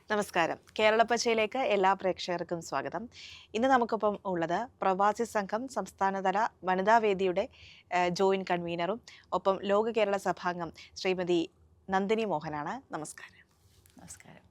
നമസ്കാരം. കേരളപ്പച്ചയിലേക്ക് എല്ലാ പ്രേക്ഷകർക്കും സ്വാഗതം. ഇന്ന് നമുക്കൊപ്പം ഉള്ളത് പ്രവാസി സംഘം സംസ്ഥാനതല വനിതാവേദിയുടെ ജോയിന്റ് കൺവീനറും ഒപ്പം ലോക കേരള സഭാംഗം ശ്രീമതി നന്ദിനി മോഹനാണ്. നമസ്കാരം. നമസ്കാരം.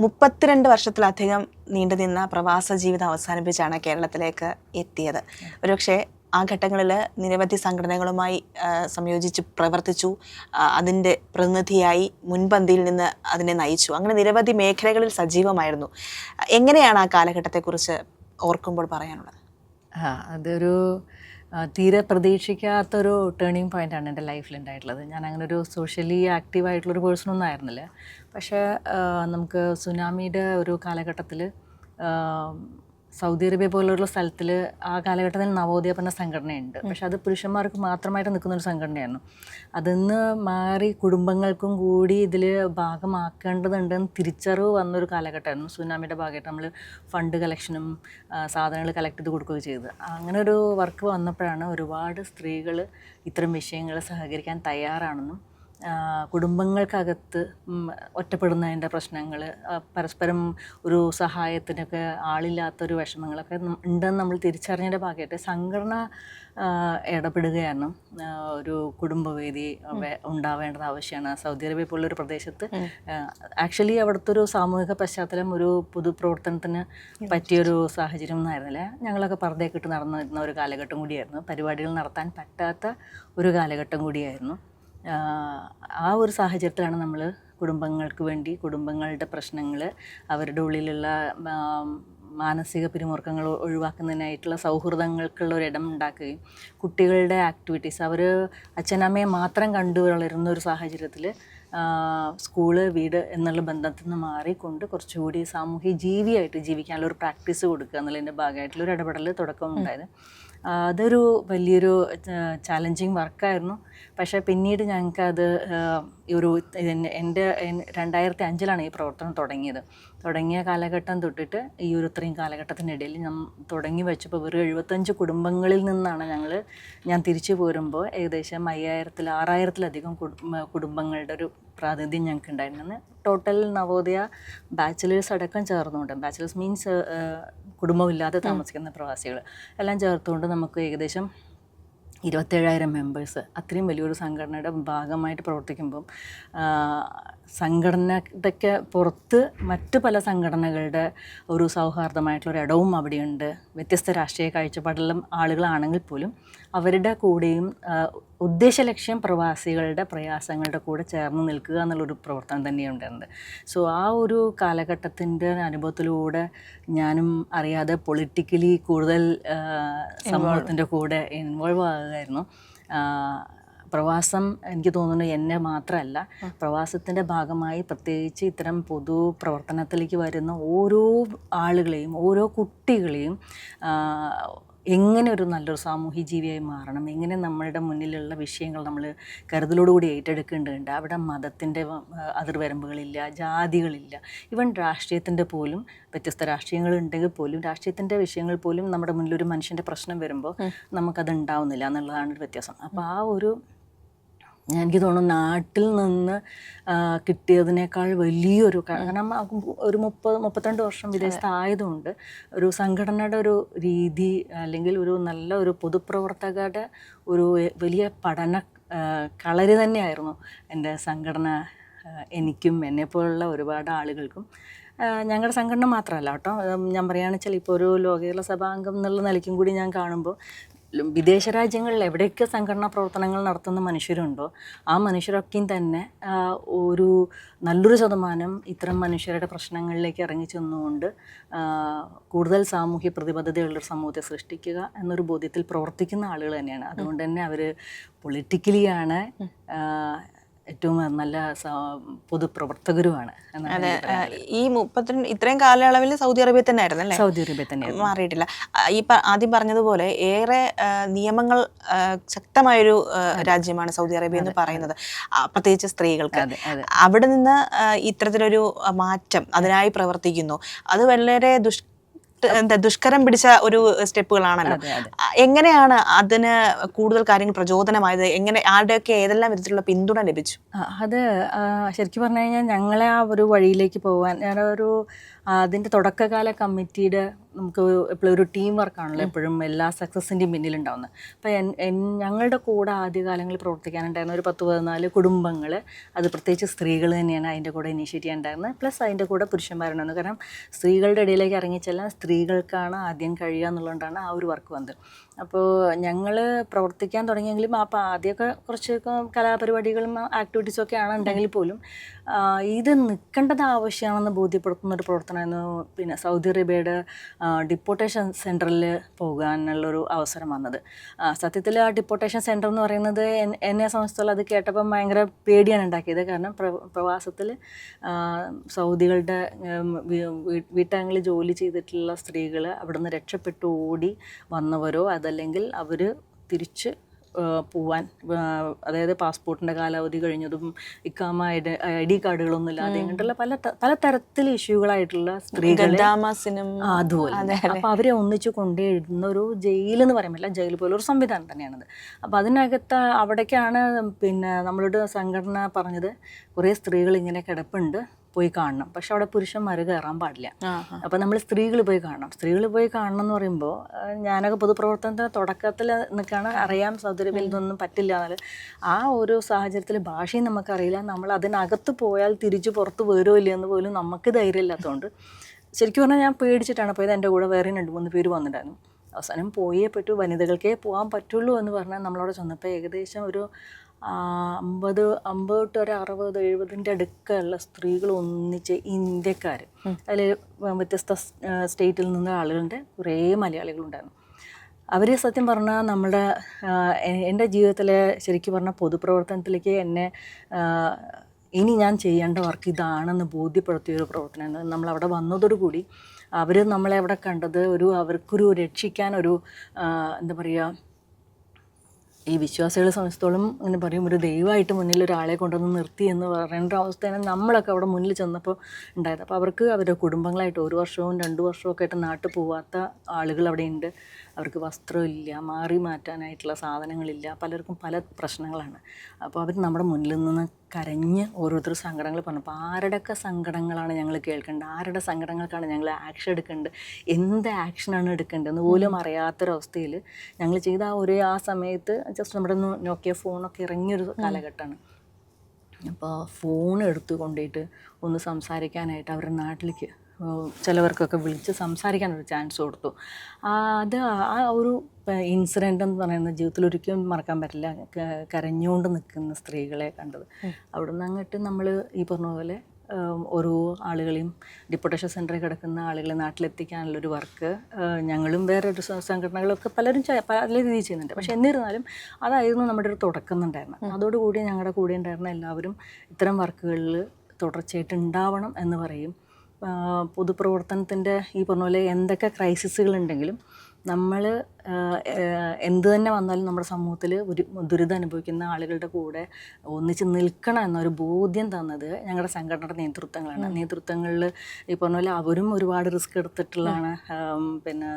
32 വർഷത്തിലധികം നീണ്ടുനിന്ന പ്രവാസ ജീവിതം അവസാനിപ്പിച്ചാണ് കേരളത്തിലേക്ക് എത്തിയത്. ഒരുപക്ഷെ ആ ഘട്ടങ്ങളിൽ നിരവധി സംഘടനകളുമായി സംയോജിച്ച് പ്രവർത്തിച്ചു, അതിൻ്റെ പ്രതിനിധിയായി മുൻപന്തിയിൽ നിന്ന് അതിനെ നയിച്ചു. അങ്ങനെ നിരവധി മേഖലകളിൽ സജീവമായിരുന്നു. എങ്ങനെയാണ് ആ കാലഘട്ടത്തെക്കുറിച്ച് ഓർക്കുമ്പോൾ പറയാനുള്ളത്? അതൊരു തീരെ പ്രതീക്ഷിക്കാത്തൊരു ടേണിംഗ് പോയിൻ്റാണ് എൻ്റെ ലൈഫിലുണ്ടായിട്ടുള്ളത്. ഞാൻ അങ്ങനെ ഒരു സോഷ്യലി ആക്റ്റീവായിട്ടുള്ളൊരു പേഴ്സണൊന്നും ആയിരുന്നില്ല. പക്ഷേ നമുക്ക് സുനാമിയുടെ ഒരു കാലഘട്ടത്തിൽ സൗദി അറേബ്യ പോലുള്ള സ്ഥലത്തിൽ ആ കാലഘട്ടത്തിൽ നവോദയ പറഞ്ഞ സംഘടനയുണ്ട്. പക്ഷെ അത് പുരുഷന്മാർക്ക് മാത്രമായിട്ട് നിൽക്കുന്നൊരു സംഘടനയായിരുന്നു. അതിന്ന് മാറി കുടുംബങ്ങൾക്കും കൂടി ഇതിൽ ഭാഗമാക്കേണ്ടതുണ്ടെന്ന് തിരിച്ചറിവ് വന്നൊരു കാലഘട്ടമായിരുന്നു. സുനാമിയുടെ ഭാഗമായിട്ട് നമ്മൾ ഫണ്ട് കളക്ഷനും സാധനങ്ങൾ കളക്ട് ചെയ്ത് കൊടുക്കുകയും ചെയ്തത്. അങ്ങനെ ഒരു വർക്ക് വന്നപ്പോഴാണ് ഒരുപാട് സ്ത്രീകൾ ഇത്തരം വിഷയങ്ങൾ സഹകരിക്കാൻ തയ്യാറാണെന്നും കുടുംബങ്ങൾക്കകത്ത് ഒറ്റപ്പെടുന്നതിൻ്റെ പ്രശ്നങ്ങൾ, പരസ്പരം ഒരു സഹായത്തിനൊക്കെ ആളില്ലാത്തൊരു വിഷമങ്ങളൊക്കെ ഉണ്ടെന്ന് നമ്മൾ തിരിച്ചറിഞ്ഞതിൻ്റെ ഭാഗമായിട്ട് സംഘടന ഇടപെടുകയാണ്. ഒരു കുടുംബവേദി ഉണ്ടാവേണ്ടത് ആവശ്യമാണ്. സൗദി അറേബ്യ പോലുള്ളൊരു പ്രദേശത്ത് ആക്ച്വലി അവിടുത്തെ ഒരു സാമൂഹിക പശ്ചാത്തലം ഒരു പൊതുപ്രവർത്തനത്തിന് പറ്റിയൊരു സാഹചര്യം എന്നായിരുന്നില്ല. ഞങ്ങളൊക്കെ പർദ്ദയൊക്കെ ഇട്ട് നടന്നിരുന്ന ഒരു കാലഘട്ടം കൂടിയായിരുന്നു. പരിപാടികൾ നടത്താൻ പറ്റാത്ത ഒരു കാലഘട്ടം കൂടിയായിരുന്നു. ആ ഒരു സാഹചര്യത്തിലാണ് നമ്മൾ കുടുംബങ്ങൾക്ക് വേണ്ടി കുടുംബങ്ങളുടെ പ്രശ്നങ്ങൾ, അവരുടെ ഉള്ളിലുള്ള മാനസിക പിരിമുറുക്കങ്ങൾ ഒഴിവാക്കുന്നതിനായിട്ടുള്ള സൗഹൃദങ്ങൾക്കുള്ള ഒരിടം ഉണ്ടാക്കുകയും കുട്ടികളുടെ ആക്ടിവിറ്റീസ്, അവർ അച്ഛനമ്മയെ മാത്രം കണ്ടു വളരുന്ന ഒരു സാഹചര്യത്തിൽ സ്കൂള് വീട് എന്നുള്ള ബന്ധത്തിൽ നിന്ന് മാറിക്കൊണ്ട് കുറച്ചുകൂടി സാമൂഹിക ജീവിയായിട്ട് ജീവിക്കാനുള്ള ഒരു പ്രാക്ടീസ് കൊടുക്കുക എന്നുള്ളതിൻ്റെ ഭാഗമായിട്ടുള്ളൊരു ഇടപെടൽ തുടക്കമുണ്ടായത്. അതൊരു വലിയൊരു ചാലഞ്ചിങ് വർക്കായിരുന്നു. പക്ഷേ പിന്നീട് ഞങ്ങൾക്കത് ഒരു എൻ്റെ 2005 ഈ പ്രവർത്തനം തുടങ്ങിയ കാലഘട്ടം തൊട്ടിട്ട് ഈ ഒരു ഇത്രയും കാലഘട്ടത്തിനിടയിൽ ഞാൻ തുടങ്ങി വെച്ചപ്പോൾ വെറും 75 കുടുംബങ്ങളിൽ നിന്നാണ് ഞാൻ തിരിച്ചു പോരുമ്പോൾ ഏകദേശം 6000-6000-ലധികം കുടുംബങ്ങളുടെ ഒരു പ്രാതിനിധ്യം ഞങ്ങൾക്ക് ഉണ്ടായിരുന്നു. ടോട്ടൽ നവോദയ ബാച്ചിലേഴ്സ് അടക്കം ചേർന്നുകൊണ്ട്, ബാച്ചിലേഴ്സ് മീൻസ് കുടുംബമില്ലാതെ താമസിക്കുന്ന പ്രവാസികൾ എല്ലാം ചേർത്തുകൊണ്ട് നമുക്ക് ഏകദേശം 27,000 മെമ്പേഴ്സ്. അത്രയും വലിയൊരു സംഘടനയുടെ ഭാഗമായിട്ട് പ്രവർത്തിക്കുമ്പം സംഘടനയ്ക്ക് പുറത്ത് മറ്റ് പല സംഘടനകളുടെ ഒരു സൗഹാർദ്ദമായിട്ടുള്ളൊരു ഇടവും അവിടെയുണ്ട്. വ്യത്യസ്ത രാഷ്ട്രീയ കാഴ്ചപ്പാടുള്ള ആളുകളാണെങ്കിൽ പോലും അവരുടെ കൂടെയും ഉദ്ദേശലക്ഷ്യം പ്രവാസികളുടെ പ്രയാസങ്ങളുടെ കൂടെ ചേർന്ന് നിൽക്കുക എന്നുള്ളൊരു പ്രവർത്തനം തന്നെയുണ്ട്. സോ ആ ഒരു കാലഘട്ടത്തിൻ്റെ അനുഭവത്തിലൂടെ ഞാനും അറിയാതെ പൊളിറ്റിക്കലി കൂടുതൽ സമൂഹത്തിൻ്റെ കൂടെ ഇൻവോൾവ് ആകുകയായിരുന്നു. പ്രവാസം എനിക്ക് തോന്നുന്നു എന്നെ മാത്രമല്ല, പ്രവാസത്തിൻ്റെ ഭാഗമായി പ്രത്യേകിച്ച് ഇത്തരം പൊതു പ്രവർത്തനത്തിലേക്ക് വരുന്ന ഓരോ ആളുകളെയും ഓരോ കുട്ടികളെയും എങ്ങനെ ഒരു നല്ലൊരു സാമൂഹ്യ ജീവിയായി മാറണം, എങ്ങനെ നമ്മളുടെ മുന്നിലുള്ള വിഷയങ്ങൾ നമ്മൾ കരുതലോടുകൂടി ഏറ്റെടുക്കേണ്ടതുണ്ട്. അവിടെ മതത്തിൻ്റെ അതിർവരമ്പുകളില്ല, ജാതികളില്ല, ഈവൻ രാഷ്ട്രീയത്തിൻ്റെ പോലും വ്യത്യസ്ത രാഷ്ട്രീയങ്ങളുണ്ടെങ്കിൽ പോലും രാഷ്ട്രീയത്തിൻ്റെ വിഷയങ്ങൾ പോലും നമ്മുടെ മുന്നിലൊരു മനുഷ്യൻ്റെ പ്രശ്നം വരുമ്പോൾ നമുക്കത് ഉണ്ടാവുന്നില്ല എന്നുള്ളതാണ് ഒരു വ്യത്യാസം. അപ്പോൾ ആ ഒരു എനിക്ക് തോന്നുന്നു നാട്ടിൽ നിന്ന് കിട്ടിയതിനേക്കാൾ വലിയൊരു, കാരണം ഒരു 30-32 വർഷം വിദേശത്തായതുകൊണ്ട് ഒരു സംഘടനയുടെ ഒരു രീതി അല്ലെങ്കിൽ ഒരു നല്ല ഒരു പൊതുപ്രവർത്തകരുടെ ഒരു വലിയ പഠന കളരി തന്നെയായിരുന്നു എൻ്റെ സംഘടന എനിക്കും എന്നെപ്പോലുള്ള ഒരുപാട് ആളുകൾക്കും. ഞങ്ങളുടെ സംഘടന മാത്രമല്ല കേട്ടോ, ഞാൻ പറയുകയാണെന്ന് വെച്ചാൽ ഇപ്പോൾ ഒരു ലോക കേരള സഭാംഗം എന്നുള്ള നിലയ്ക്കും കൂടി ഞാൻ കാണുമ്പോൾ വിദേശ രാജ്യങ്ങളിൽ എവിടെയൊക്കെ സംഘടനാ പ്രവർത്തനങ്ങൾ നടത്തുന്ന മനുഷ്യരുണ്ടോ ആ മനുഷ്യരൊക്കെയും തന്നെ ഒരു നല്ലൊരു ശതമാനം ഇത്തരം മനുഷ്യരുടെ പ്രശ്നങ്ങളിലേക്ക് ഇറങ്ങി ചെന്നുകൊണ്ട് കൂടുതൽ സാമൂഹ്യ പ്രതിബദ്ധതയുള്ളൊരു സമൂഹത്തെ സൃഷ്ടിക്കുക എന്നൊരു ബോധ്യത്തിൽ പ്രവർത്തിക്കുന്ന ആളുകൾ തന്നെയാണ്. അതുകൊണ്ട് തന്നെ അവർ പൊളിറ്റിക്കലിയാണ് ഏറ്റവും നല്ല പൊതുപ്രവർത്തകരുമാണ്. ഈ 32 ഇത്രയും കാലയളവിൽ സൗദി അറേബ്യ തന്നെ ആയിരുന്നു അല്ലേ? സൗദി അറേബ്യ തന്നെ മാറിയിട്ടില്ല. ഈ ആദ്യം പറഞ്ഞതുപോലെ ഏറെ നിയമങ്ങൾ ശക്തമായൊരു രാജ്യമാണ് സൗദി അറേബ്യ എന്ന് പറയുന്നത്, പ്രത്യേകിച്ച് സ്ത്രീകൾക്ക്. അവിടെ നിന്ന് ഇത്തരത്തിലൊരു മാറ്റം അതിനായി പ്രവർത്തിക്കുന്നു. അത് വളരെ എന്താ ദുഷ്കരം പിടിച്ച ഒരു സ്റ്റെപ്പുകളാണല്ലോ. എങ്ങനെയാണ് അതിന് കൂടുതൽ കാര്യങ്ങൾ പ്രചോദനമായത്? എങ്ങനെ ആരുടെയൊക്കെ ഏതെല്ലാം വിധത്തിലുള്ള പിന്തുണ ലഭിച്ചു? അത് ശരിക്കും പറഞ്ഞു കഴിഞ്ഞാൽ ഞങ്ങളെ ആ ഒരു വഴിയിലേക്ക് പോകാൻ ഞാനൊരു അതിൻ്റെ തുടക്കകാല കമ്മിറ്റിയുടെ നമുക്ക് എപ്പോഴും ഒരു ടീം വർക്കാണല്ലോ എപ്പോഴും എല്ലാ സക്സസിൻ്റെയും പിന്നിലുണ്ടാവുന്നത്. അപ്പോൾ ഞങ്ങളുടെ കൂടെ ആദ്യകാലങ്ങളിൽ പ്രവർത്തിക്കാനുണ്ടായിരുന്ന ഒരു 10-14 കുടുംബങ്ങൾ, അത് പ്രത്യേകിച്ച് സ്ത്രീകൾ തന്നെയാണ് അതിൻ്റെ കൂടെ ഇനീഷ്യേറ്റ് ചെയ്യാനുണ്ടായിരുന്നത്. പ്ലസ് അതിൻ്റെ കൂടെ പുരുഷന്മാരുണ്ടായിരുന്നു. കാരണം സ്ത്രീകളുടെ ഇടയിലേക്ക് ഇറങ്ങിച്ചെല്ലാം സ്ത്രീകൾക്കാണ് ആദ്യം കഴിയുക എന്നുള്ളതുകൊണ്ടാണ് ആ ഒരു വർക്ക് വന്നത്. അപ്പോൾ ഞങ്ങൾ പ്രവർത്തിക്കാൻ തുടങ്ങിയെങ്കിലും അപ്പോൾ ആദ്യമൊക്കെ കുറച്ച് കലാപരിപാടികളും ആക്ടിവിറ്റീസും ഒക്കെയാണ് ഉണ്ടെങ്കിൽ പോലും ഇത് നിൽക്കേണ്ടത് ആവശ്യമാണെന്ന് ബോധ്യപ്പെടുത്തുന്ന ഒരു പ്രവർത്തനമായിരുന്നു. പിന്നെ സൗദി അറേബ്യയുടെ ഡിപ്പോർട്ടേഷൻ സെൻറ്ററിൽ പോകാനുള്ളൊരു അവസരം വന്നത്. സത്യത്തിൽ ആ ഡിപ്പോർട്ടേഷൻ സെൻറ്റർ എന്ന് പറയുന്നത് എന്നെ സംബന്ധിച്ചോളം അത് കേട്ടപ്പം ഭയങ്കര പേടിയാണ് ഉണ്ടാക്കിയത്. കാരണം പ്രവാസത്തിൽ സൗദികളുടെ വീട്ടങ്ങളിൽ ജോലി ചെയ്തിട്ടുള്ള സ്ത്രീകൾ അവിടെ നിന്ന് രക്ഷപ്പെട്ടു ഓടി വന്നവരോ അതല്ലെങ്കിൽ അവർ തിരിച്ച് പോവാൻ, അതായത് പാസ്പോർട്ടിൻ്റെ കാലാവധി കഴിഞ്ഞതും ഇക്കാമ ID കാർഡുകളൊന്നും ഇല്ലാതെ ഇങ്ങോട്ടുള്ള പല തരത്തിൽ ഇഷ്യൂകളായിട്ടുള്ള സ്ത്രീകളെ അതുപോലെ അപ്പോൾ അവരെ ഒന്നിച്ച് കൊണ്ടുവരുന്ന ഒരു ജയിലെന്ന് പറയാൻ പറ്റില്ല, ജയിൽ പോലെ ഒരു സംവിധാനം തന്നെയാണത്. അപ്പോൾ അതിനകത്ത് അവിടേക്കാണ് പിന്നെ നമ്മളോട് സംഘടന പറഞ്ഞത് കുറേ സ്ത്രീകൾ ഇങ്ങനെ കിടപ്പുണ്ട്, പോയി കാണണം. പക്ഷെ അവിടെ പുരുഷന്മാർ കയറാൻ പാടില്ല. അപ്പോൾ നമ്മൾ സ്ത്രീകൾ പോയി കാണണം എന്ന് പറയുമ്പോൾ ഞാനൊക്കെ പൊതുപ്രവർത്തനത്തിൻ്റെ തുടക്കത്തിൽ നിൽക്കുകയാണ്, അറിയാം സൗദി അറേബ്യയിൽ ഇതൊന്നും പറ്റില്ല എന്നാൽ ആ ഒരു സാഹചര്യത്തിൽ ഭാഷയും നമുക്കറിയില്ല. നമ്മൾ അതിനകത്ത് പോയാൽ തിരിച്ച് പുറത്ത് വരുമോ ഇല്ലയെന്ന് പോലും നമുക്ക് ധൈര്യമില്ലാത്തതുകൊണ്ട് ശരിക്കും പറഞ്ഞാൽ ഞാൻ പേടിച്ചിട്ടാണ് പോയത്. എൻ്റെ കൂടെ വേറെ 2-3 പേര് വന്നിട്ടുണ്ടായിരുന്നു. അവസാനം പോയേ പറ്റൂ, വനിതകൾക്കേ പോകാൻ പറ്റുള്ളൂ എന്ന് പറഞ്ഞാൽ നമ്മളവിടെ ചെന്നപ്പോൾ ഏകദേശം ഒരു 50 to 60-70 അടുക്കുള്ള സ്ത്രീകൾ ഒന്നിച്ച് ഇന്ത്യക്കാർ, അതിൽ വ്യത്യസ്ത സ്റ്റേറ്റിൽ നിന്നുള്ള ആളുകളുടെ കുറേ മലയാളികളുണ്ടായിരുന്നു. അവർ സത്യം പറഞ്ഞാൽ നമ്മുടെ എൻ്റെ ജീവിതത്തിലെ ശരിക്കും പറഞ്ഞാൽ പൊതുപ്രവർത്തനത്തിലേക്ക് എന്നെ ഇനി ഞാൻ ചെയ്യേണ്ട വർക്ക് ഇതാണെന്ന് ബോധ്യപ്പെടുത്തിയൊരു പ്രവർത്തനമാണ്. നമ്മളവിടെ വന്നതോടുകൂടി അവർ നമ്മളെ അവിടെ കണ്ടത് അവർക്കൊരു രക്ഷിക്കാൻ എന്താ പറയുക, ഈ വിശ്വാസികളെ സംബന്ധിച്ചിടത്തോളം ഇങ്ങനെ പറയും, ഒരു ദൈവമായിട്ട് മുന്നിൽ ഒരാളെ കൊണ്ടുവന്ന് നിർത്തി എന്ന് പറയേണ്ട അവസ്ഥയാണ് നമ്മളൊക്കെ അവിടെ മുന്നിൽ ചെന്നപ്പോൾ ഉണ്ടായത്. അപ്പോൾ അവർക്ക് അവരുടെ കുടുംബങ്ങളായിട്ട് 1 വർഷവും 2 വർഷവും ഒക്കെ ആയിട്ട് നാട്ടിൽ പോവാത്ത ആളുകൾ അവിടെ ഉണ്ട്. അവർക്ക് വസ്ത്രമില്ല, മാറി മാറ്റാനായിട്ടുള്ള സാധനങ്ങളില്ല, പലർക്കും പല പ്രശ്നങ്ങളാണ്. അപ്പോൾ അവർ നമ്മുടെ മുന്നിൽ നിന്ന് കരഞ്ഞ് ഓരോരുത്തർ സങ്കടങ്ങൾ പറഞ്ഞപ്പോൾ ആരുടെയൊക്കെ സങ്കടങ്ങളാണ് ഞങ്ങൾ കേൾക്കേണ്ടത്, ആരുടെ സങ്കടങ്ങൾക്കാണ് ഞങ്ങൾ ആക്ഷൻ എടുക്കേണ്ടത്, എന്ത് ആക്ഷനാണ് എടുക്കേണ്ടതെന്ന് പോലും അറിയാത്തൊരവസ്ഥയിൽ ഞങ്ങൾ ചെയ്ത ആ സമയത്ത് ജസ്റ്റ് നമ്മുടെ നോക്കിയ ഫോണൊക്കെ ഇറങ്ങിയൊരു കാലഘട്ടമാണ്. അപ്പോൾ ഫോൺ എടുത്തു കൊണ്ടുപോയിട്ട് ഒന്ന് സംസാരിക്കാനായിട്ട് അവരുടെ നാട്ടിലേക്ക് ചിലവർക്കൊക്കെ വിളിച്ച് സംസാരിക്കാനൊരു ചാൻസ് കൊടുത്തു. അത് ആ ഒരു ഇൻസിഡൻ്റ് എന്ന് പറയുന്നത് ജീവിതത്തിൽ ഒരിക്കലും മറക്കാൻ പറ്റില്ല. കരഞ്ഞുകൊണ്ട് നിൽക്കുന്ന സ്ത്രീകളെ കണ്ടത്. അവിടെ നിന്ന് അങ്ങോട്ട് നമ്മൾ ഈ പറഞ്ഞ പോലെ ഓരോ ആളുകളെയും ഡിപ്പോർട്ടേഷൻ സെൻറ്ററിൽ കിടക്കുന്ന ആളുകളെ നാട്ടിലെത്തിക്കാനുള്ളൊരു വർക്ക് ഞങ്ങളും വേറൊരു സംഘടനകളൊക്കെ പലരും പല രീതിയിൽ ചെയ്യുന്നുണ്ട്. പക്ഷേ എന്നിരുന്നാലും അതായിരുന്നു നമ്മുടെ ഒരു തുടക്കം ഉണ്ടായിരുന്നത്. അതോടുകൂടി ഞങ്ങളുടെ കൂടെ ഉണ്ടായിരുന്ന എല്ലാവരും ഇത്തരം വർക്കുകളിൽ തുടർച്ചയായിട്ട് ഉണ്ടാവണം എന്ന് പറയും. പൊതുപ്രവർത്തനത്തിൻ്റെ ഈ പറഞ്ഞ പോലെ എന്തൊക്കെ ക്രൈസിസുകളുണ്ടെങ്കിലും നമ്മൾ എന്ത് തന്നെ വന്നാലും നമ്മുടെ സമൂഹത്തിൽ ഒരു ദുരിതം അനുഭവിക്കുന്ന ആളുകളുടെ കൂടെ ഒന്നിച്ച് നിൽക്കണം എന്നൊരു ബോധ്യം തന്നത് ഞങ്ങളുടെ സംഘടനയുടെ നേതൃത്വങ്ങളിൽ ഈ പറഞ്ഞ പോലെ അവരും ഒരുപാട് റിസ്ക് എടുത്തിട്ടുള്ളതാണ്. പിന്നെ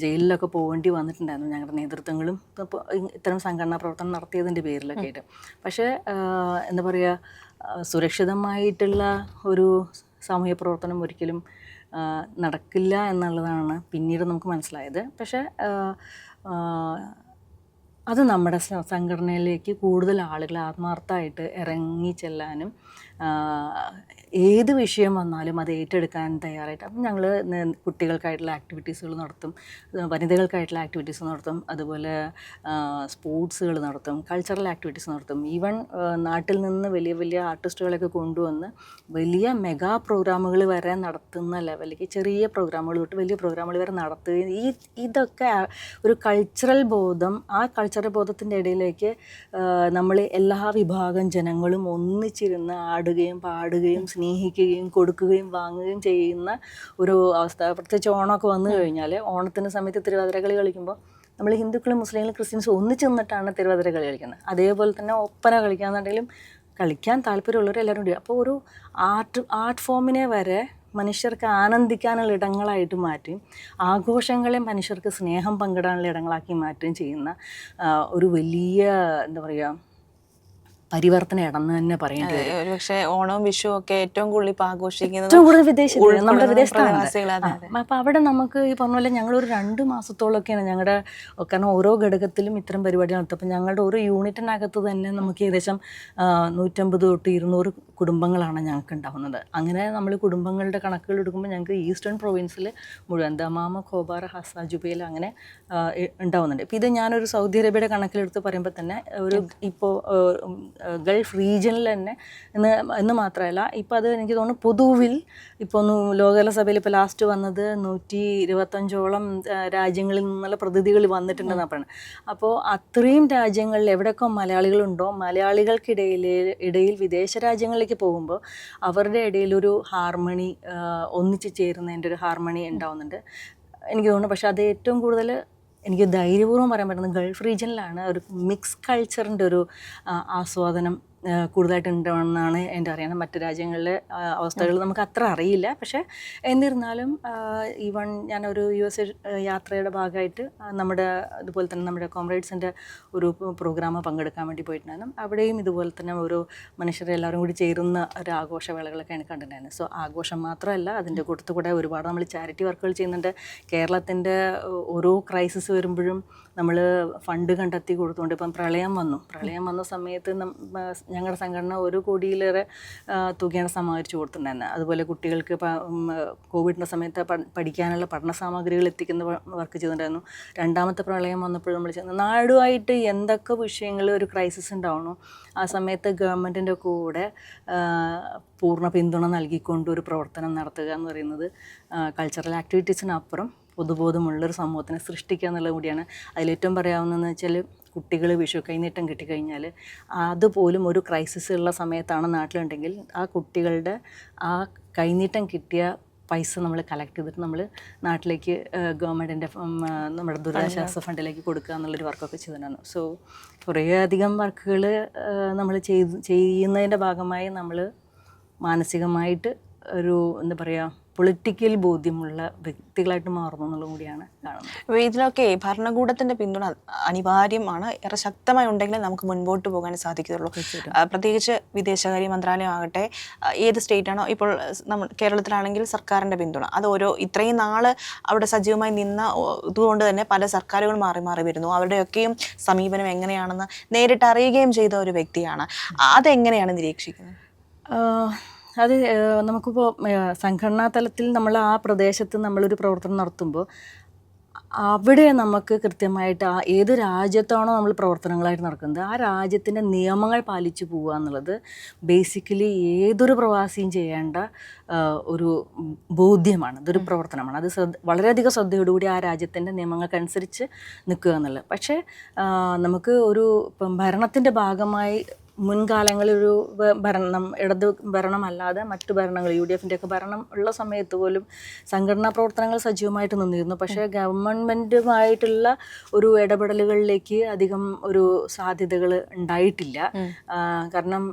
ജയിലിലൊക്കെ പോകേണ്ടി വന്നിട്ടുണ്ടായിരുന്നു ഞങ്ങളുടെ നേതൃത്വങ്ങളും ഇത്തരം സംഘടനാ പ്രവർത്തനം നടത്തിയതിൻ്റെ പേരിലൊക്കെ ആയിട്ട്. പക്ഷേ എന്താ പറയുക, സുരക്ഷിതമായിട്ടുള്ള ഒരു സാമൂഹ്യ പ്രവർത്തനം ഒരിക്കലും നടക്കില്ല എന്നുള്ളതാണ് പിന്നീട് നമുക്ക് മനസ്സിലായത്. പക്ഷേ അത് നമ്മുടെ സംഘടനയിലേക്ക് കൂടുതൽ ആളുകൾ ആത്മാർത്ഥമായിട്ട് ഇറങ്ങി ചെല്ലാനും ഏത് വിഷയം വന്നാലും അത് ഏറ്റെടുക്കാൻ തയ്യാറായിട്ട്. അപ്പം ഞങ്ങൾ കുട്ടികൾക്കായിട്ടുള്ള ആക്ടിവിറ്റീസുകൾ നടത്തും, വനിതകൾക്കായിട്ടുള്ള ആക്ടിവിറ്റീസ് നടത്തും, അതുപോലെ സ്പോർട്സുകൾ നടത്തും, കൾച്ചറൽ ആക്ടിവിറ്റീസ് നടത്തും. ഈവൻ നാട്ടിൽ നിന്ന് വലിയ വലിയ ആർട്ടിസ്റ്റുകളൊക്കെ കൊണ്ടുവന്ന് വലിയ മെഗാ പ്രോഗ്രാമുകൾ വരെ നടത്തുന്ന ലെവലിലേക്ക് ചെറിയ പ്രോഗ്രാമുകൾ തൊട്ട് വലിയ പ്രോഗ്രാമുകൾ വരെ നടത്തുകയും ഇതൊക്കെ ഒരു കൾച്ചറൽ ബോധം, ആ കൾച്ചറൽ ബോധത്തിൻ്റെ ഇടയിലേക്ക് നമ്മൾ എല്ലാ വിഭാഗം ജനങ്ങളും ഒന്നിച്ചിരുന്ന് ആടുകയും പാടുകയും സ്നേഹിക്കുകയും കൊടുക്കുകയും വാങ്ങുകയും ചെയ്യുന്ന ഒരു അവസ്ഥ. പ്രത്യേകിച്ച് ഓണമൊക്കെ വന്നു കഴിഞ്ഞാൽ ഓണത്തിൻ്റെ സമയത്ത് തിരുവാതിര കളി കളിക്കുമ്പോൾ നമ്മൾ ഹിന്ദുക്കളും മുസ്ലിങ്ങളും ക്രിസ്ത്യൻസും ഒന്നിച്ച് നിന്നിട്ടാണ് തിരുവാതിര കളി കളിക്കുന്നത്. അതേപോലെ തന്നെ ഒപ്പന കളിക്കാന്നുണ്ടെങ്കിലും കളിക്കാൻ താല്പര്യമുള്ളവർ എല്ലാവരും ഉണ്ട്. അപ്പോൾ ഒരു ആർട്ട് ഫോമിനെ വരെ മനുഷ്യർക്ക് ആനന്ദിക്കാനുള്ള ഇടങ്ങളായിട്ട് മാറ്റുകയും ആഘോഷങ്ങളെ മനുഷ്യർക്ക് സ്നേഹം പങ്കിടാനുള്ള ഇടങ്ങളാക്കി മാറ്റുകയും ചെയ്യുന്ന ഒരു വലിയ എന്താ പറയുക പരിവർത്തനം ഇടന്ന് തന്നെ പറയേണ്ടി വരും. ഒരുപക്ഷെ ഓണവും വിഷുവും ഒക്കെ ഏറ്റവും കൂടുതൽ ഇപ്പം ആഘോഷിക്കുന്നത് ഏറ്റവും കൂടുതൽ വിദേശത്ത് നമ്മുടെ വിദേശത്താണ്. പ്രവാസികളാണ്. അപ്പം അവിടെ നമുക്ക് ഈ പറഞ്ഞ പോലെ ഞങ്ങളൊരു 2 മാസത്തോളമൊക്കെയാണ് ഞങ്ങളുടെ, കാരണം ഓരോ ഘടകത്തിലും ഇത്തരം പരിപാടി നടത്തും. അപ്പം ഞങ്ങളുടെ ഒരു യൂണിറ്റിനകത്ത് തന്നെ നമുക്ക് ഏകദേശം 150 തൊട്ട് 200 കുടുംബങ്ങളാണ് ഞങ്ങൾക്ക് ഉണ്ടാകുന്നത്. അങ്ങനെ നമ്മൾ കുടുംബങ്ങളുടെ കണക്കുകൾ എടുക്കുമ്പോൾ ഞങ്ങൾക്ക് ഈസ്റ്റേൺ പ്രൊവിൻസിൽ മുഴുവൻ ദമാമ, ഖോബാർ, ഹസ, ജുബൈൽ അങ്ങനെ ഉണ്ടാവുന്നുണ്ട്. ഇപ്പം ഇത് ഞാനൊരു സൗദി അറേബ്യയുടെ കണക്കിലെടുത്ത് പറയുമ്പോൾ തന്നെ ഒരു ഇപ്പോൾ ഗൾഫ് റീജിയനിൽ തന്നെ എന്ന് മാത്രമല്ല, ഇപ്പോൾ അത് എനിക്ക് തോന്നുന്നു പൊതുവിൽ ഇപ്പോൾ ഒന്ന് ലോകസഭയിൽ ഇപ്പോൾ ലാസ്റ്റ് വന്നത് 125ഓളം രാജ്യങ്ങളിൽ നിന്നുള്ള പ്രതിനിധികൾ വന്നിട്ടുണ്ടെന്നാണ് പറയുന്നത്. അപ്പോൾ അത്രയും രാജ്യങ്ങളിൽ എവിടെയൊക്കെ മലയാളികളുണ്ടോ, ഇടയിൽ വിദേശ രാജ്യങ്ങളിലേക്ക് പോകുമ്പോൾ അവരുടെ ഇടയിലൊരു ഹാർമണി, ഒന്നിച്ച് ചേരുന്നതിൻ്റെ ഒരു ഹാർമണി ഉണ്ടാവുന്നുണ്ട് എനിക്ക് തോന്നുന്നു. പക്ഷേ അത് ഏറ്റവും കൂടുതൽ എനിക്ക് ധൈര്യപൂർവ്വം പറയാൻ പറ്റുന്നത് ഗൾഫ് റീജിയനിലാണ് ഒരു മിക്സ് കൾച്ചറിൻ്റെ ഒരു ആസ്വാദനം കൂടുതലായിട്ട് ഉണ്ടാവുമെന്നാണ് എൻ്റെ അറിയണം. മറ്റ് രാജ്യങ്ങളിലെ അവസ്ഥകൾ നമുക്ക് അത്ര അറിയില്ല. പക്ഷേ എന്നിരുന്നാലും ഈവൺ ഞാനൊരു US യാത്രയുടെ ഭാഗമായിട്ട് ഇതുപോലെ തന്നെ നമ്മുടെ കോമ്രേഡ്സിൻ്റെ ഒരു പ്രോഗ്രാം പങ്കെടുക്കാൻ വേണ്ടി പോയിട്ടുണ്ടായിരുന്നു. അവിടെയും ഇതുപോലെ തന്നെ ഓരോ മനുഷ്യരെല്ലാവരും കൂടി ചേരുന്ന ഒരു ആഘോഷവേളകളൊക്കെയാണ് കണ്ടിട്ടുണ്ടായിരുന്നത്. സോ ആഘോഷം മാത്രമല്ല, അതിൻ്റെ കൂടെ ഒരുപാട് നമ്മൾ ചാരിറ്റി വർക്കുകൾ ചെയ്യുന്നുണ്ട്. കേരളത്തിൻ്റെ ഓരോ ക്രൈസിസ് വരുമ്പോഴും നമ്മൾ ഫണ്ട് കണ്ടെത്തി കൊടുത്തുകൊണ്ട്, ഇപ്പം പ്രളയം വന്ന സമയത്ത് ഞങ്ങളുടെ സംഘടന 1 കോടിയിലേറെ തുകയാണ് സമാഹരിച്ചു കൊടുത്തിട്ടുണ്ടായിരുന്നത്. അതുപോലെ കുട്ടികൾക്ക് കോവിഡിൻ്റെ സമയത്ത് പഠിക്കാനുള്ള പഠന സാമഗ്രികൾ എത്തിക്കുന്ന വർക്ക് ചെയ്തിട്ടുണ്ടായിരുന്നു. 2ാമത്തെ പ്രളയം വന്നപ്പോൾ നമ്മൾ ചെയ്യുന്നത് നാടുമായിട്ട് എന്തൊക്കെ വിഷയങ്ങൾ ഒരു ക്രൈസിസ് ഉണ്ടാവണോ ആ സമയത്ത് ഗവൺമെൻറ്റിൻ്റെ കൂടെ പൂർണ്ണ പിന്തുണ നൽകിക്കൊണ്ട് ഒരു പ്രവർത്തനം നടത്തുക എന്ന് പറയുന്നത് കൾച്ചറൽ ആക്ടിവിറ്റീസിനപ്പുറം പൊതുബോധമുള്ളൊരു സമൂഹത്തിനെ സൃഷ്ടിക്കുക എന്നുള്ളത് കൂടിയാണ്. അതിലേറ്റവും പറയാവുന്നതെന്ന് വെച്ചാൽ, കുട്ടികൾ വിഷു കൈനീട്ടം കിട്ടിക്കഴിഞ്ഞാൽ അതുപോലും ഒരു ക്രൈസിസ് ഉള്ള സമയത്താണ് നാട്ടിലുണ്ടെങ്കിൽ ആ കുട്ടികളുടെ ആ കൈനീട്ടം കിട്ടിയ പൈസ നമ്മൾ കളക്ട് ചെയ്തിട്ട് നമ്മൾ നാട്ടിലേക്ക് ഗവൺമെൻറ്റിൻ്റെ നമ്മുടെ ദുരിതാശ്വാസ ഫണ്ടിലേക്ക് കൊടുക്കുക എന്നുള്ളൊരു വർക്കൊക്കെ ചെയ്തിട്ടുണ്ടായിരുന്നു. സോ കുറേയധികം വർക്കുകൾ നമ്മൾ ചെയ്യുന്നതിൻ്റെ ഭാഗമായി നമ്മൾ മാനസികമായിട്ട് ഒരു എന്താ പറയുക പൊളിറ്റിക്കൽ ബോധ്യമുള്ള വ്യക്തികളായിട്ട് മാറുന്നു എന്നുള്ളത് കൂടിയാണ് കാണുന്നത്. അപ്പോൾ ഇതിലൊക്കെ ഭരണകൂടത്തിൻ്റെ പിന്തുണ അനിവാര്യമാണ്. ഏറെ ശക്തമായി ഉണ്ടെങ്കിൽ നമുക്ക് മുൻപോട്ട് പോകാൻ സാധിക്കുകയുള്ളൂ. പ്രത്യേകിച്ച് വിദേശകാര്യ മന്ത്രാലയം ആകട്ടെ, ഏത് സ്റ്റേറ്റാണോ ഇപ്പോൾ നമ്മൾ കേരളത്തിലാണെങ്കിൽ സർക്കാരിൻ്റെ പിന്തുണ അത് ഇത്രയും നാൾ അവിടെ സജീവമായി നിന്ന ഇതുകൊണ്ട് തന്നെ പല സർക്കാരുകൾ മാറി വരുന്നു. അവരുടെയൊക്കെയും സമീപനം എങ്ങനെയാണെന്ന് നേരിട്ട് അറിയുകയും ചെയ്ത ഒരു വ്യക്തിയാണ്. അതെങ്ങനെയാണ് നിരീക്ഷിക്കുന്നത്? അത് നമുക്കിപ്പോൾ സംഘടനാ തലത്തിൽ നമ്മൾ ആ പ്രദേശത്ത് നമ്മളൊരു പ്രവർത്തനം നടത്തുമ്പോൾ അവിടെ നമുക്ക് കൃത്യമായിട്ട് ഏത് രാജ്യത്താണോ നമ്മൾ പ്രവർത്തനങ്ങളായിട്ട് നടക്കുന്നത് ആ രാജ്യത്തിൻ്റെ നിയമങ്ങൾ പാലിച്ചു പോവുക എന്നുള്ളത് ബേസിക്കലി ഏതൊരു പ്രവാസിയും ചെയ്യേണ്ട ഒരു ബോധ്യമാണ്. അതൊരു പ്രവർത്തനമാണ്. അത് വളരെയധികം ശ്രദ്ധയോടുകൂടി ആ രാജ്യത്തിൻ്റെ നിയമങ്ങൾക്കനുസരിച്ച് നിൽക്കുക എന്നുള്ളത്. പക്ഷേ നമുക്ക് ഒരു ഭരണത്തിൻ്റെ ഭാഗമായി മുൻകാലങ്ങളിൽ ഒരു ഭരണം, ഇടത് ഭരണമല്ലാതെ മറ്റു ഭരണങ്ങൾ, UDFൻ്റെ ഒക്കെ ഭരണം ഉള്ള സമയത്ത് പോലും സംഘടനാ പ്രവർത്തനങ്ങൾ സജീവമായിട്ട് നിന്നിരുന്നു. പക്ഷേ ഗവൺമെൻറ്റുമായിട്ടുള്ള ഒരു ഇടപെടലുകളിലേക്ക് അധികം ഒരു സാധ്യതകൾ ഉണ്ടായിട്ടില്ല. കാരണം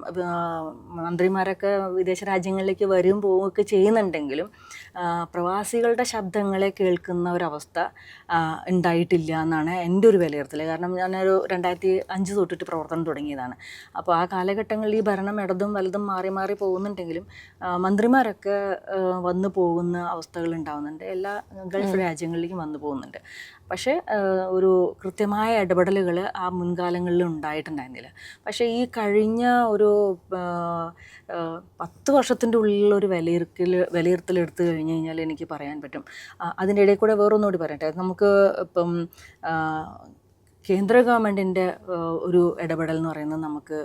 മന്ത്രിമാരൊക്കെ വിദേശ രാജ്യങ്ങളിലേക്ക് വരും പോവുകയൊക്കെ ചെയ്യുന്നുണ്ടെങ്കിലും പ്രവാസികളുടെ ശബ്ദങ്ങളെ കേൾക്കുന്ന ഒരവസ്ഥ ഉണ്ടായിട്ടില്ല എന്നാണ് എൻ്റെ ഒരു വിലയിരുത്തൽ. കാരണം ഞാനൊരു 2005 തൊട്ടിട്ട് പ്രവർത്തനം തുടങ്ങിയതാണ്. അപ്പോൾ ആ കാലഘട്ടങ്ങളിൽ ഈ ഭരണം ഇടതും വലതും മാറി പോകുന്നുണ്ടെങ്കിലും മന്ത്രിമാരൊക്കെ വന്നു പോകുന്ന അവസ്ഥകൾ ഉണ്ടാകുന്നുണ്ട്. എല്ലാ ഗൾഫ് രാജ്യങ്ങളിലേക്കും വന്നു പോകുന്നുണ്ട്. പക്ഷേ ഒരു കൃത്യമായ ഇടപെടലുകൾ ആ മുൻകാലങ്ങളിൽ ഉണ്ടായിട്ടുണ്ടായിരുന്നില്ല. പക്ഷേ ഈ കഴിഞ്ഞ ഒരു 10 വർഷത്തിൻ്റെ ഉള്ളിലൊരു വിലയിരുത്തൽ എടുത്തു കഴിഞ്ഞ് കഴിഞ്ഞാൽ എനിക്ക് പറയാൻ പറ്റും. അതിൻ്റെ ഇടയിൽ കൂടെ വേറൊന്നുകൂടി പറയട്ടെ. നമുക്ക് ഇപ്പം കേന്ദ്ര ഗവൺമെൻറ്റിൻ്റെ ഒരു ഇടപെടൽ എന്ന് പറയുന്നത് നമുക്ക്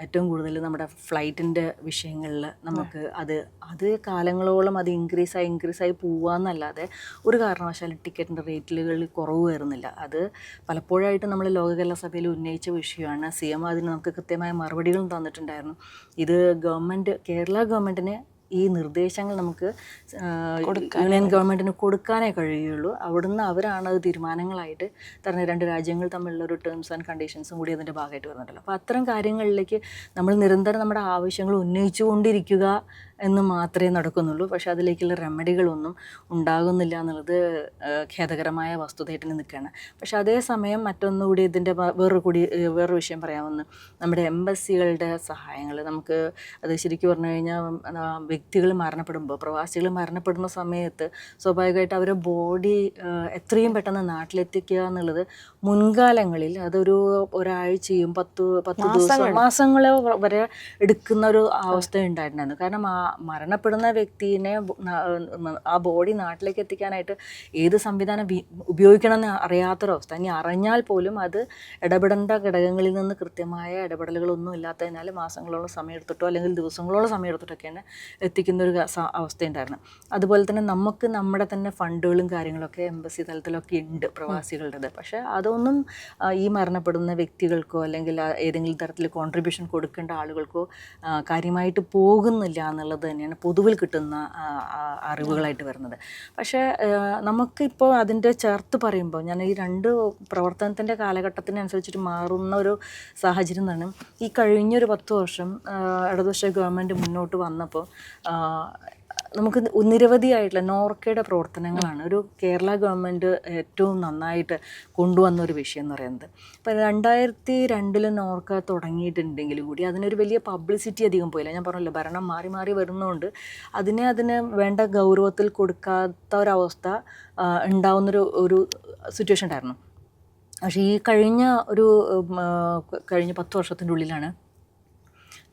ഏറ്റവും കൂടുതൽ നമ്മുടെ ഫ്ലൈറ്റിൻ്റെ വിഷയങ്ങളിൽ നമുക്ക് അത് കാലങ്ങളോളം അത് ഇൻക്രീസായി പോവാന്നല്ലാതെ ഒരു കാരണവശാലും ടിക്കറ്റിൻ്റെ റേറ്റുകളിൽ കുറവ് വരുന്നില്ല. അത് പലപ്പോഴായിട്ട് നമ്മൾ ലോകകേരള സഭയിൽ ഉന്നയിച്ച വിഷയമാണ്. CM അതിന് നമുക്ക് കൃത്യമായ മറുപടികളും തന്നിട്ടുണ്ടായിരുന്നു. ഇത് കേരള ഗവൺമെൻറ്റിന് ഈ നിർദ്ദേശങ്ങൾ നമുക്ക് യൂണിയൻ ഗവൺമെൻറ്റിന് കൊടുക്കാനേ കഴിയുള്ളൂ. അവിടുന്ന് അവരാണ് അത് തീരുമാനങ്ങളായിട്ട് തരുന്ന 2 രാജ്യങ്ങൾ തമ്മിലുള്ള ഒരു ടേംസ് ആൻഡ് കണ്ടീഷൻസും കൂടി അതിൻ്റെ ഭാഗമായിട്ട് വരുന്നുണ്ടല്ലോ. അപ്പോൾ അത്തരം കാര്യങ്ങളിലേക്ക് നമ്മൾ നിരന്തരം നമ്മുടെ ആവശ്യങ്ങൾ ഉന്നയിച്ചു കൊണ്ടിരിക്കുക എന്ന് മാത്രമേ നടക്കുന്നുള്ളൂ. പക്ഷേ അതിലേക്കുള്ള റെമഡികളൊന്നും ഉണ്ടാകുന്നില്ല എന്നുള്ളത് ഖേദകരമായ വസ്തുതയായിട്ട് നിൽക്കുകയാണ്. പക്ഷേ അതേസമയം മറ്റൊന്നുകൂടി ഇതിൻ്റെ വേറൊരു വിഷയം പറയാമെന്ന്, നമ്മുടെ എംബസികളുടെ സഹായങ്ങൾ നമുക്ക് അത് ശരിക്കും പറഞ്ഞു കഴിഞ്ഞാൽ വ്യക്തികൾ മരണപ്പെടുമ്പോൾ, പ്രവാസികൾ മരണപ്പെടുന്ന സമയത്ത് സ്വാഭാവികമായിട്ട് അവരുടെ ബോഡി എത്രയും പെട്ടെന്ന് നാട്ടിലെത്തിക്കുക എന്നുള്ളത് മുൻകാലങ്ങളിൽ അതൊരു ഒരാഴ്ചയും 10 ദിവസം മാസങ്ങൾ വരെ എടുക്കുന്ന ഒരു അവസ്ഥ ഉണ്ടായിട്ടുണ്ടായിരുന്നു. കാരണം ആ മരണപ്പെടുന്ന വ്യക്തിനെ ആ ബോഡി നാട്ടിലേക്ക് എത്തിക്കാനായിട്ട് ഏത് സംവിധാനം ഉപയോഗിക്കണമെന്ന് അറിയാത്തൊരവസ്ഥ. ഇനി അറിഞ്ഞാൽ പോലും അത് ഇടപെടേണ്ട ഘടകങ്ങളിൽ നിന്ന് കൃത്യമായ ഇടപെടലുകളൊന്നും ഇല്ലാത്തതിനാൽ മാസങ്ങളോളം സമയമെടുത്തിട്ടോ അല്ലെങ്കിൽ ദിവസങ്ങളോളം സമയമെടുത്തിട്ടൊക്കെയാണ് എത്തിക്കുന്നൊരു അവസ്ഥയുണ്ടായിരുന്നു. അതുപോലെ തന്നെ നമുക്ക് നമ്മുടെ തന്നെ ഫണ്ടുകളും കാര്യങ്ങളൊക്കെ എംബസി തലത്തിലൊക്കെ ഉണ്ട് പ്രവാസികളുടേത്. പക്ഷേ അതൊന്നും ഈ മരണപ്പെടുന്ന വ്യക്തികൾക്കോ അല്ലെങ്കിൽ ഏതെങ്കിലും തരത്തിൽ കോൺട്രിബ്യൂഷൻ കൊടുക്കേണ്ട ആളുകൾക്കോ കാര്യമായിട്ട് പോകുന്നില്ല എന്നുള്ളത് തന്നെയാണ് പൊതുവിൽ കിട്ടുന്ന അറിവുകളായിട്ട് വരുന്നത്. പക്ഷേ നമുക്കിപ്പോൾ അതിൻ്റെ ചേർത്ത് പറയുമ്പോൾ ഞാൻ ഈ രണ്ട് പ്രവർത്തനത്തിൻ്റെ കാലഘട്ടത്തിനനുസരിച്ചിട്ട് മാറുന്ന ഒരു സാഹചര്യം തന്നെ ഈ കഴിഞ്ഞൊരു 10 വർഷം ഇടതുപക്ഷ ഗവൺമെൻറ് മുന്നോട്ട് വന്നപ്പോൾ നമുക്ക് നിരവധിയായിട്ടുള്ള നോർക്കയുടെ പ്രവർത്തനങ്ങളാണ് ഒരു കേരള ഗവൺമെൻറ് ഏറ്റവും നന്നായിട്ട് കൊണ്ടുവന്നൊരു വിഷയം എന്ന് പറയുന്നത്. ഇപ്പോൾ 2002 നോർക്ക തുടങ്ങിയിട്ടുണ്ടെങ്കിലും കൂടി അതിനൊരു വലിയ പബ്ലിസിറ്റി അധികം പോയില്ല. ഞാൻ പറഞ്ഞല്ലോ, ഭരണം മാറി മാറി വരുന്നതുകൊണ്ട് അതിന് വേണ്ട ഗൗരവത്തിൽ കൊടുക്കാത്ത ഒരവസ്ഥ ഉണ്ടാവുന്നൊരു സിറ്റുവേഷൻ ഉണ്ടായിരുന്നു. പക്ഷേ ഈ കഴിഞ്ഞ 10 വർഷത്തിൻ്റെ ഉള്ളിലാണ്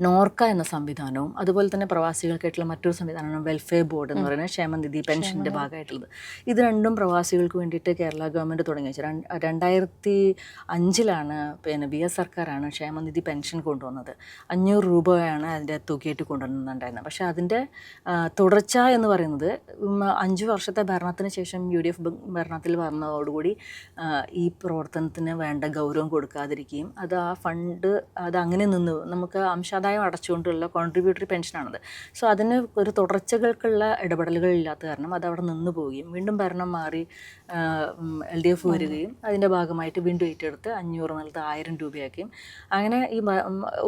നോർക്ക എന്ന സംവിധാനവും അതുപോലെ തന്നെ പ്രവാസികൾക്കായിട്ടുള്ള മറ്റൊരു സംവിധാനമാണ് വെൽഫെയർ ബോർഡ് എന്ന് പറയുന്നത് ക്ഷേമനിധി പെൻഷൻ്റെ ഭാഗമായിട്ടുള്ളത്. ഇത് രണ്ടും പ്രവാസികൾക്ക് വേണ്ടിയിട്ട് കേരള ഗവൺമെൻറ് തുടങ്ങി വെച്ചത് 2005 പിന്നെ BS സർക്കാരാണ് ക്ഷേമനിധി പെൻഷൻ കൊണ്ടുവന്നത്. 500 രൂപയാണ് അതിൻ്റെ തുകയായിട്ട് കൊണ്ടുവന്നിട്ടുണ്ടായിരുന്നത്. പക്ഷേ അതിൻ്റെ തുടർച്ച എന്ന് പറയുന്നത് 5 വർഷത്തെ ഭരണത്തിന് ശേഷം UDF ഭരണത്തിൽ വന്നതോടുകൂടി ഈ പ്രവർത്തനത്തിന് വേണ്ട ഗൗരവം കൊടുക്കാതിരിക്കുകയും അത് ആ ഫണ്ട് അങ്ങനെ നിന്ന് നമുക്ക് അംശാദായം അടച്ചുകൊണ്ടുള്ള കോൺട്രിബ്യൂട്ടറി പെൻഷനാണത്. സോ അതിന് ഒരു തുടർച്ചകൾക്കുള്ള ഇടപെടലുകളില്ലാത്ത കാരണം അത് അവിടെ നിന്ന് പോവുകയും വീണ്ടും ഭരണം മാറി LDF വരികയും അതിൻ്റെ ഭാഗമായിട്ട് വീണ്ടും ഏറ്റെടുത്ത് 500 എന്നുള്ളത് 1000 രൂപയാക്കുകയും അങ്ങനെ ഈ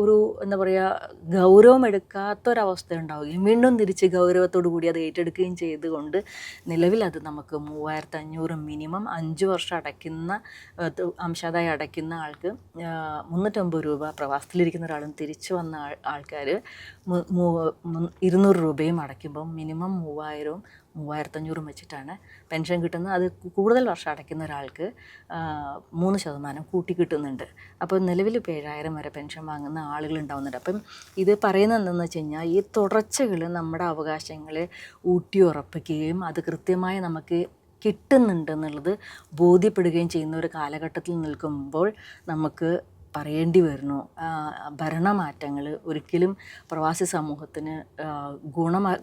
ഒരു എന്താ പറയുക ഗൗരവം എടുക്കാത്തൊരവസ്ഥ ഉണ്ടാവുകയും വീണ്ടും തിരിച്ച് ഗൗരവത്തോടു കൂടി അത് ഏറ്റെടുക്കുകയും ചെയ്തുകൊണ്ട് നിലവിൽ അത് നമുക്ക് 3500 മിനിമം 5 വർഷം അടയ്ക്കുന്ന അംശാദായം അടയ്ക്കുന്ന ആൾക്ക് 350 രൂപ, പ്രവാസത്തിലിരിക്കുന്ന ഒരാളും തിരിച്ചു വന്ന ആൾക്കാർ 200 രൂപയും അടയ്ക്കുമ്പം മിനിമം 3000ഉം 3500 വെച്ചിട്ടാണ് പെൻഷൻ കിട്ടുന്നത്. അത് കൂടുതൽ വർഷം അടയ്ക്കുന്ന ഒരാൾക്ക് 3% കൂട്ടി കിട്ടുന്നുണ്ട്. അപ്പോൾ നിലവിൽ ഇപ്പോൾ 7000 വരെ പെൻഷൻ വാങ്ങുന്ന ആളുകൾ ഉണ്ടാവുന്നുണ്ട്. അപ്പം ഇത് പറയുന്നത് എന്താണെന്ന് വെച്ച് കഴിഞ്ഞാൽ ഈ തുടർച്ചകൾ നമ്മുടെ അവകാശങ്ങളെ ഊട്ടിയുറപ്പിക്കുകയും അത് കൃത്യമായി നമുക്ക് കിട്ടുന്നുണ്ടെന്നുള്ളത് ബോധ്യപ്പെടുകയും ചെയ്യുന്ന ഒരു കാലഘട്ടത്തിൽ നിൽക്കുമ്പോൾ നമുക്ക് പറയേണ്ടി വരുന്നു, ഭരണമാറ്റങ്ങൾ ഒരിക്കലും പ്രവാസി സമൂഹത്തിന്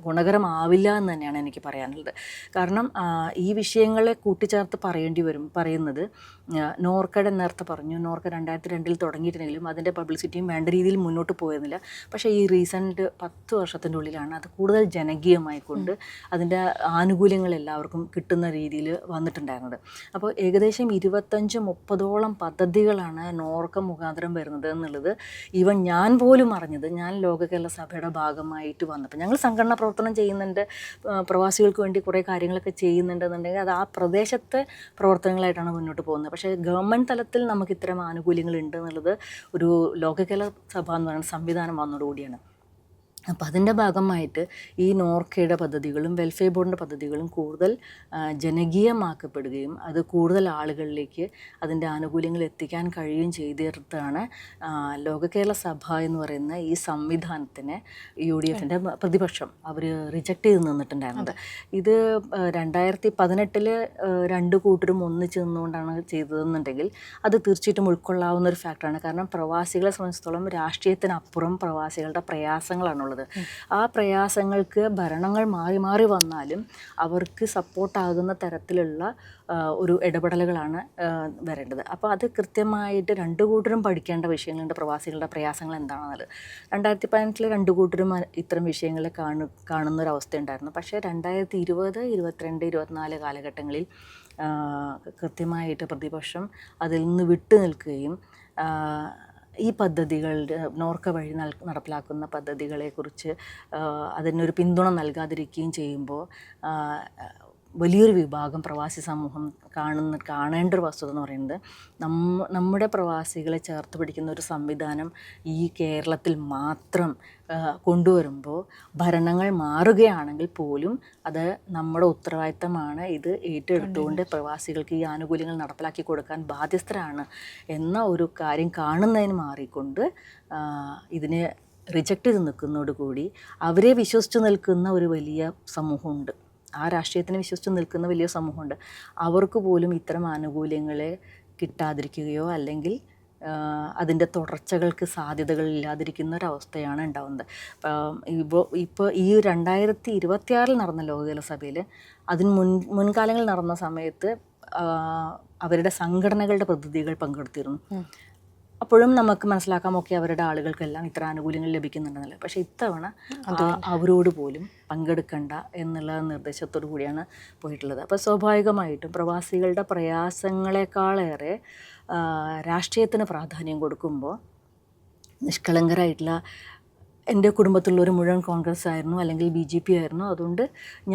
ഗുണകരമാവില്ല എന്ന് തന്നെയാണ് എനിക്ക് പറയാനുള്ളത്. കാരണം ഈ വിഷയങ്ങളെ കൂട്ടിച്ചേർത്ത് പറയുന്നത് നോർക്കയുടെ നേരത്തെ പറഞ്ഞു, നോർക്ക 2002 തുടങ്ങിയിട്ടുണ്ടെങ്കിലും അതിൻ്റെ പബ്ലിസിറ്റിയും വേണ്ട രീതിയിൽ മുന്നോട്ട് പോയിരുന്നില്ല. പക്ഷേ ഈ റീസെൻറ്റ് 10 വർഷത്തിൻ്റെ ഉള്ളിലാണ് അത് കൂടുതൽ ജനകീയമായിക്കൊണ്ട് അതിൻ്റെ ആനുകൂല്യങ്ങൾ എല്ലാവർക്കും കിട്ടുന്ന രീതിയിൽ വന്നിട്ടുണ്ടായിരുന്നത്. അപ്പോൾ ഏകദേശം 25-30ഓളം പദ്ധതികളാണ് നോർക്ക മുഖാന്തരം വരുന്നത് എന്നുള്ളത് ഈവൻ ഞാൻ പോലും അറിഞ്ഞത് ഞാൻ ലോക കേരള സഭയുടെ ഭാഗമായിട്ട് വന്നപ്പോൾ. ഞങ്ങൾ സംഘടനാ പ്രവർത്തനം ചെയ്യുന്നുണ്ട്, പ്രവാസികൾക്ക് വേണ്ടി കുറേ കാര്യങ്ങളൊക്കെ ചെയ്യുന്നുണ്ടെന്നുണ്ടെങ്കിൽ അത് ആ പ്രദേശത്തെ പ്രവർത്തനങ്ങളായിട്ടാണ് മുന്നോട്ട് പോകുന്നത്. പക്ഷേ ഗവൺമെൻറ് തലത്തിൽ നമുക്ക് ഇത്തരം ആനുകൂല്യങ്ങൾ ഉണ്ട് എന്നുള്ളത് ഒരു ലോക കേരള സഭ എന്ന് പറയുന്ന സംവിധാനം വന്നതോടുകൂടിയാണ്. അപ്പോൾ അതിൻ്റെ ഭാഗമായിട്ട് ഈ നോർക്കയുടെ പദ്ധതികളും വെൽഫെയർ ബോർഡിൻ്റെ പദ്ധതികളും കൂടുതൽ ജനകീയമാക്കപ്പെടുകയും അത് കൂടുതൽ ആളുകളിലേക്ക് അതിൻ്റെ ആനുകൂല്യങ്ങൾ എത്തിക്കാൻ കഴിയുകയും ചെയ്തിടത്താണ് ലോക കേരള സഭ എന്ന് പറയുന്ന ഈ സംവിധാനത്തിനെ UDFൻ്റെ പ്രതിപക്ഷം അവർ റിജക്റ്റ് ചെയ്ത് നിന്നിട്ടുണ്ടായിരുന്നത്. ഇത് 2018 രണ്ട് കൂട്ടരും ഒന്നിച്ച് നിന്നുകൊണ്ടാണ് ചെയ്തതെന്നുണ്ടെങ്കിൽ അത് തീർച്ചയായിട്ടും ഉൾക്കൊള്ളാവുന്ന ഒരു ഫാക്ടറാണ്. കാരണം പ്രവാസികളെ സംബന്ധിച്ചിടത്തോളം രാഷ്ട്രീയത്തിനപ്പുറം പ്രവാസികളുടെ പ്രയാസങ്ങളാണുള്ളത്. ആ പ്രയാസങ്ങൾക്ക് ഭരണങ്ങൾ മാറി മാറി വന്നാലും അവർക്ക് സപ്പോർട്ടാകുന്ന തരത്തിലുള്ള ഒരു ഇടപെടലുകളാണ് വരേണ്ടത്. അപ്പോൾ അത് കൃത്യമായിട്ട് രണ്ട് കൂട്ടരും പഠിക്കേണ്ട വിഷയങ്ങളുണ്ട്. പ്രവാസികളുടെ പ്രയാസങ്ങൾ എന്താണെന്നുള്ളത് 2018 രണ്ട് കൂട്ടരും ഇത്തരം വിഷയങ്ങളെ കാണുന്നൊരവസ്ഥ ഉണ്ടായിരുന്നു. പക്ഷേ 2020, 2022, 2024 കാലഘട്ടങ്ങളിൽ കൃത്യമായിട്ട് പ്രതിപക്ഷം അതിൽ നിന്ന് വിട്ടു നിൽക്കുകയും ഈ പദ്ധതികളുടെ നോർക്ക വഴി നടപ്പിലാക്കുന്ന പദ്ധതികളെക്കുറിച്ച് അതിനൊരു പിന്തുണ നൽകാതിരിക്കുകയും ചെയ്യുമ്പോൾ വലിയൊരു വിഭാഗം പ്രവാസി സമൂഹം കാണേണ്ട ഒരു വസ്തുത എന്ന് പറയുന്നത് നമ്മുടെ പ്രവാസികളെ ചേർത്ത് പിടിക്കുന്ന ഒരു സംവിധാനം ഈ കേരളത്തിൽ മാത്രം കൊണ്ടുവരുമ്പോൾ ഭരണങ്ങൾ മാറുകയാണെങ്കിൽ പോലും അത് നമ്മുടെ ഉത്തരവാദിത്തമാണ്, ഇത് ഏറ്റെടുത്തുകൊണ്ട് പ്രവാസികൾക്ക് ഈ ആനുകൂല്യങ്ങൾ നടപ്പിലാക്കി കൊടുക്കാൻ ബാധ്യസ്ഥരാണ് എന്ന ഒരു കാര്യം കാണുന്നതിന് മാറിക്കൊണ്ട് ഇതിനെ റിജക്റ്റ് ചെയ്ത് നിൽക്കുന്നതോടുകൂടി അവരെ വിശ്വസിച്ച് നിൽക്കുന്ന ഒരു വലിയ സമൂഹമുണ്ട്, ആ രാഷ്ട്രീയത്തിനെ വിശ്വസിച്ച് നിൽക്കുന്ന വലിയ സമൂഹമുണ്ട്. അവർക്ക് പോലും ഇത്തരം ആനുകൂല്യങ്ങളെ കിട്ടാതിരിക്കുകയോ അല്ലെങ്കിൽ അതിൻ്റെ തുടർച്ചകൾക്ക് സാധ്യതകൾ ഇല്ലാതിരിക്കുന്ന ഒരവസ്ഥയാണ് ഉണ്ടാകുന്നത്. ഇപ്പോൾ ഈ 2026 നടന്ന ലോകകേരള സഭയിൽ അതിന് മുൻകാലങ്ങളിൽ നടന്ന സമയത്ത് അവരുടെ സംഘടനകളുടെ പ്രതിനിധികൾ പങ്കെടുത്തിരുന്നു. അപ്പോഴും നമുക്ക് മനസ്സിലാക്കാം, ഓക്കെ, അവരുടെ ആളുകൾക്കെല്ലാം ഇത്ര ആനുകൂല്യങ്ങൾ ലഭിക്കുന്നുണ്ടെന്നല്ല. പക്ഷേ ഇത്തവണ അവരോട് പോലും പങ്കെടുക്കണ്ട എന്നുള്ള നിർദ്ദേശത്തോടു കൂടിയാണ് പോയിട്ടുള്ളത്. അപ്പോൾ സ്വാഭാവികമായിട്ടും പ്രവാസികളുടെ പ്രയാസങ്ങളെക്കാളേറെ രാഷ്ട്രീയത്തിന് പ്രാധാന്യം കൊടുക്കുമ്പോൾ നിഷ്കളങ്കരായിട്ടുള്ള എൻ്റെ കുടുംബത്തിലുള്ളൊരു മുഴുവൻ കോൺഗ്രസ് ആയിരുന്നു അല്ലെങ്കിൽ BJP ആയിരുന്നു, അതുകൊണ്ട്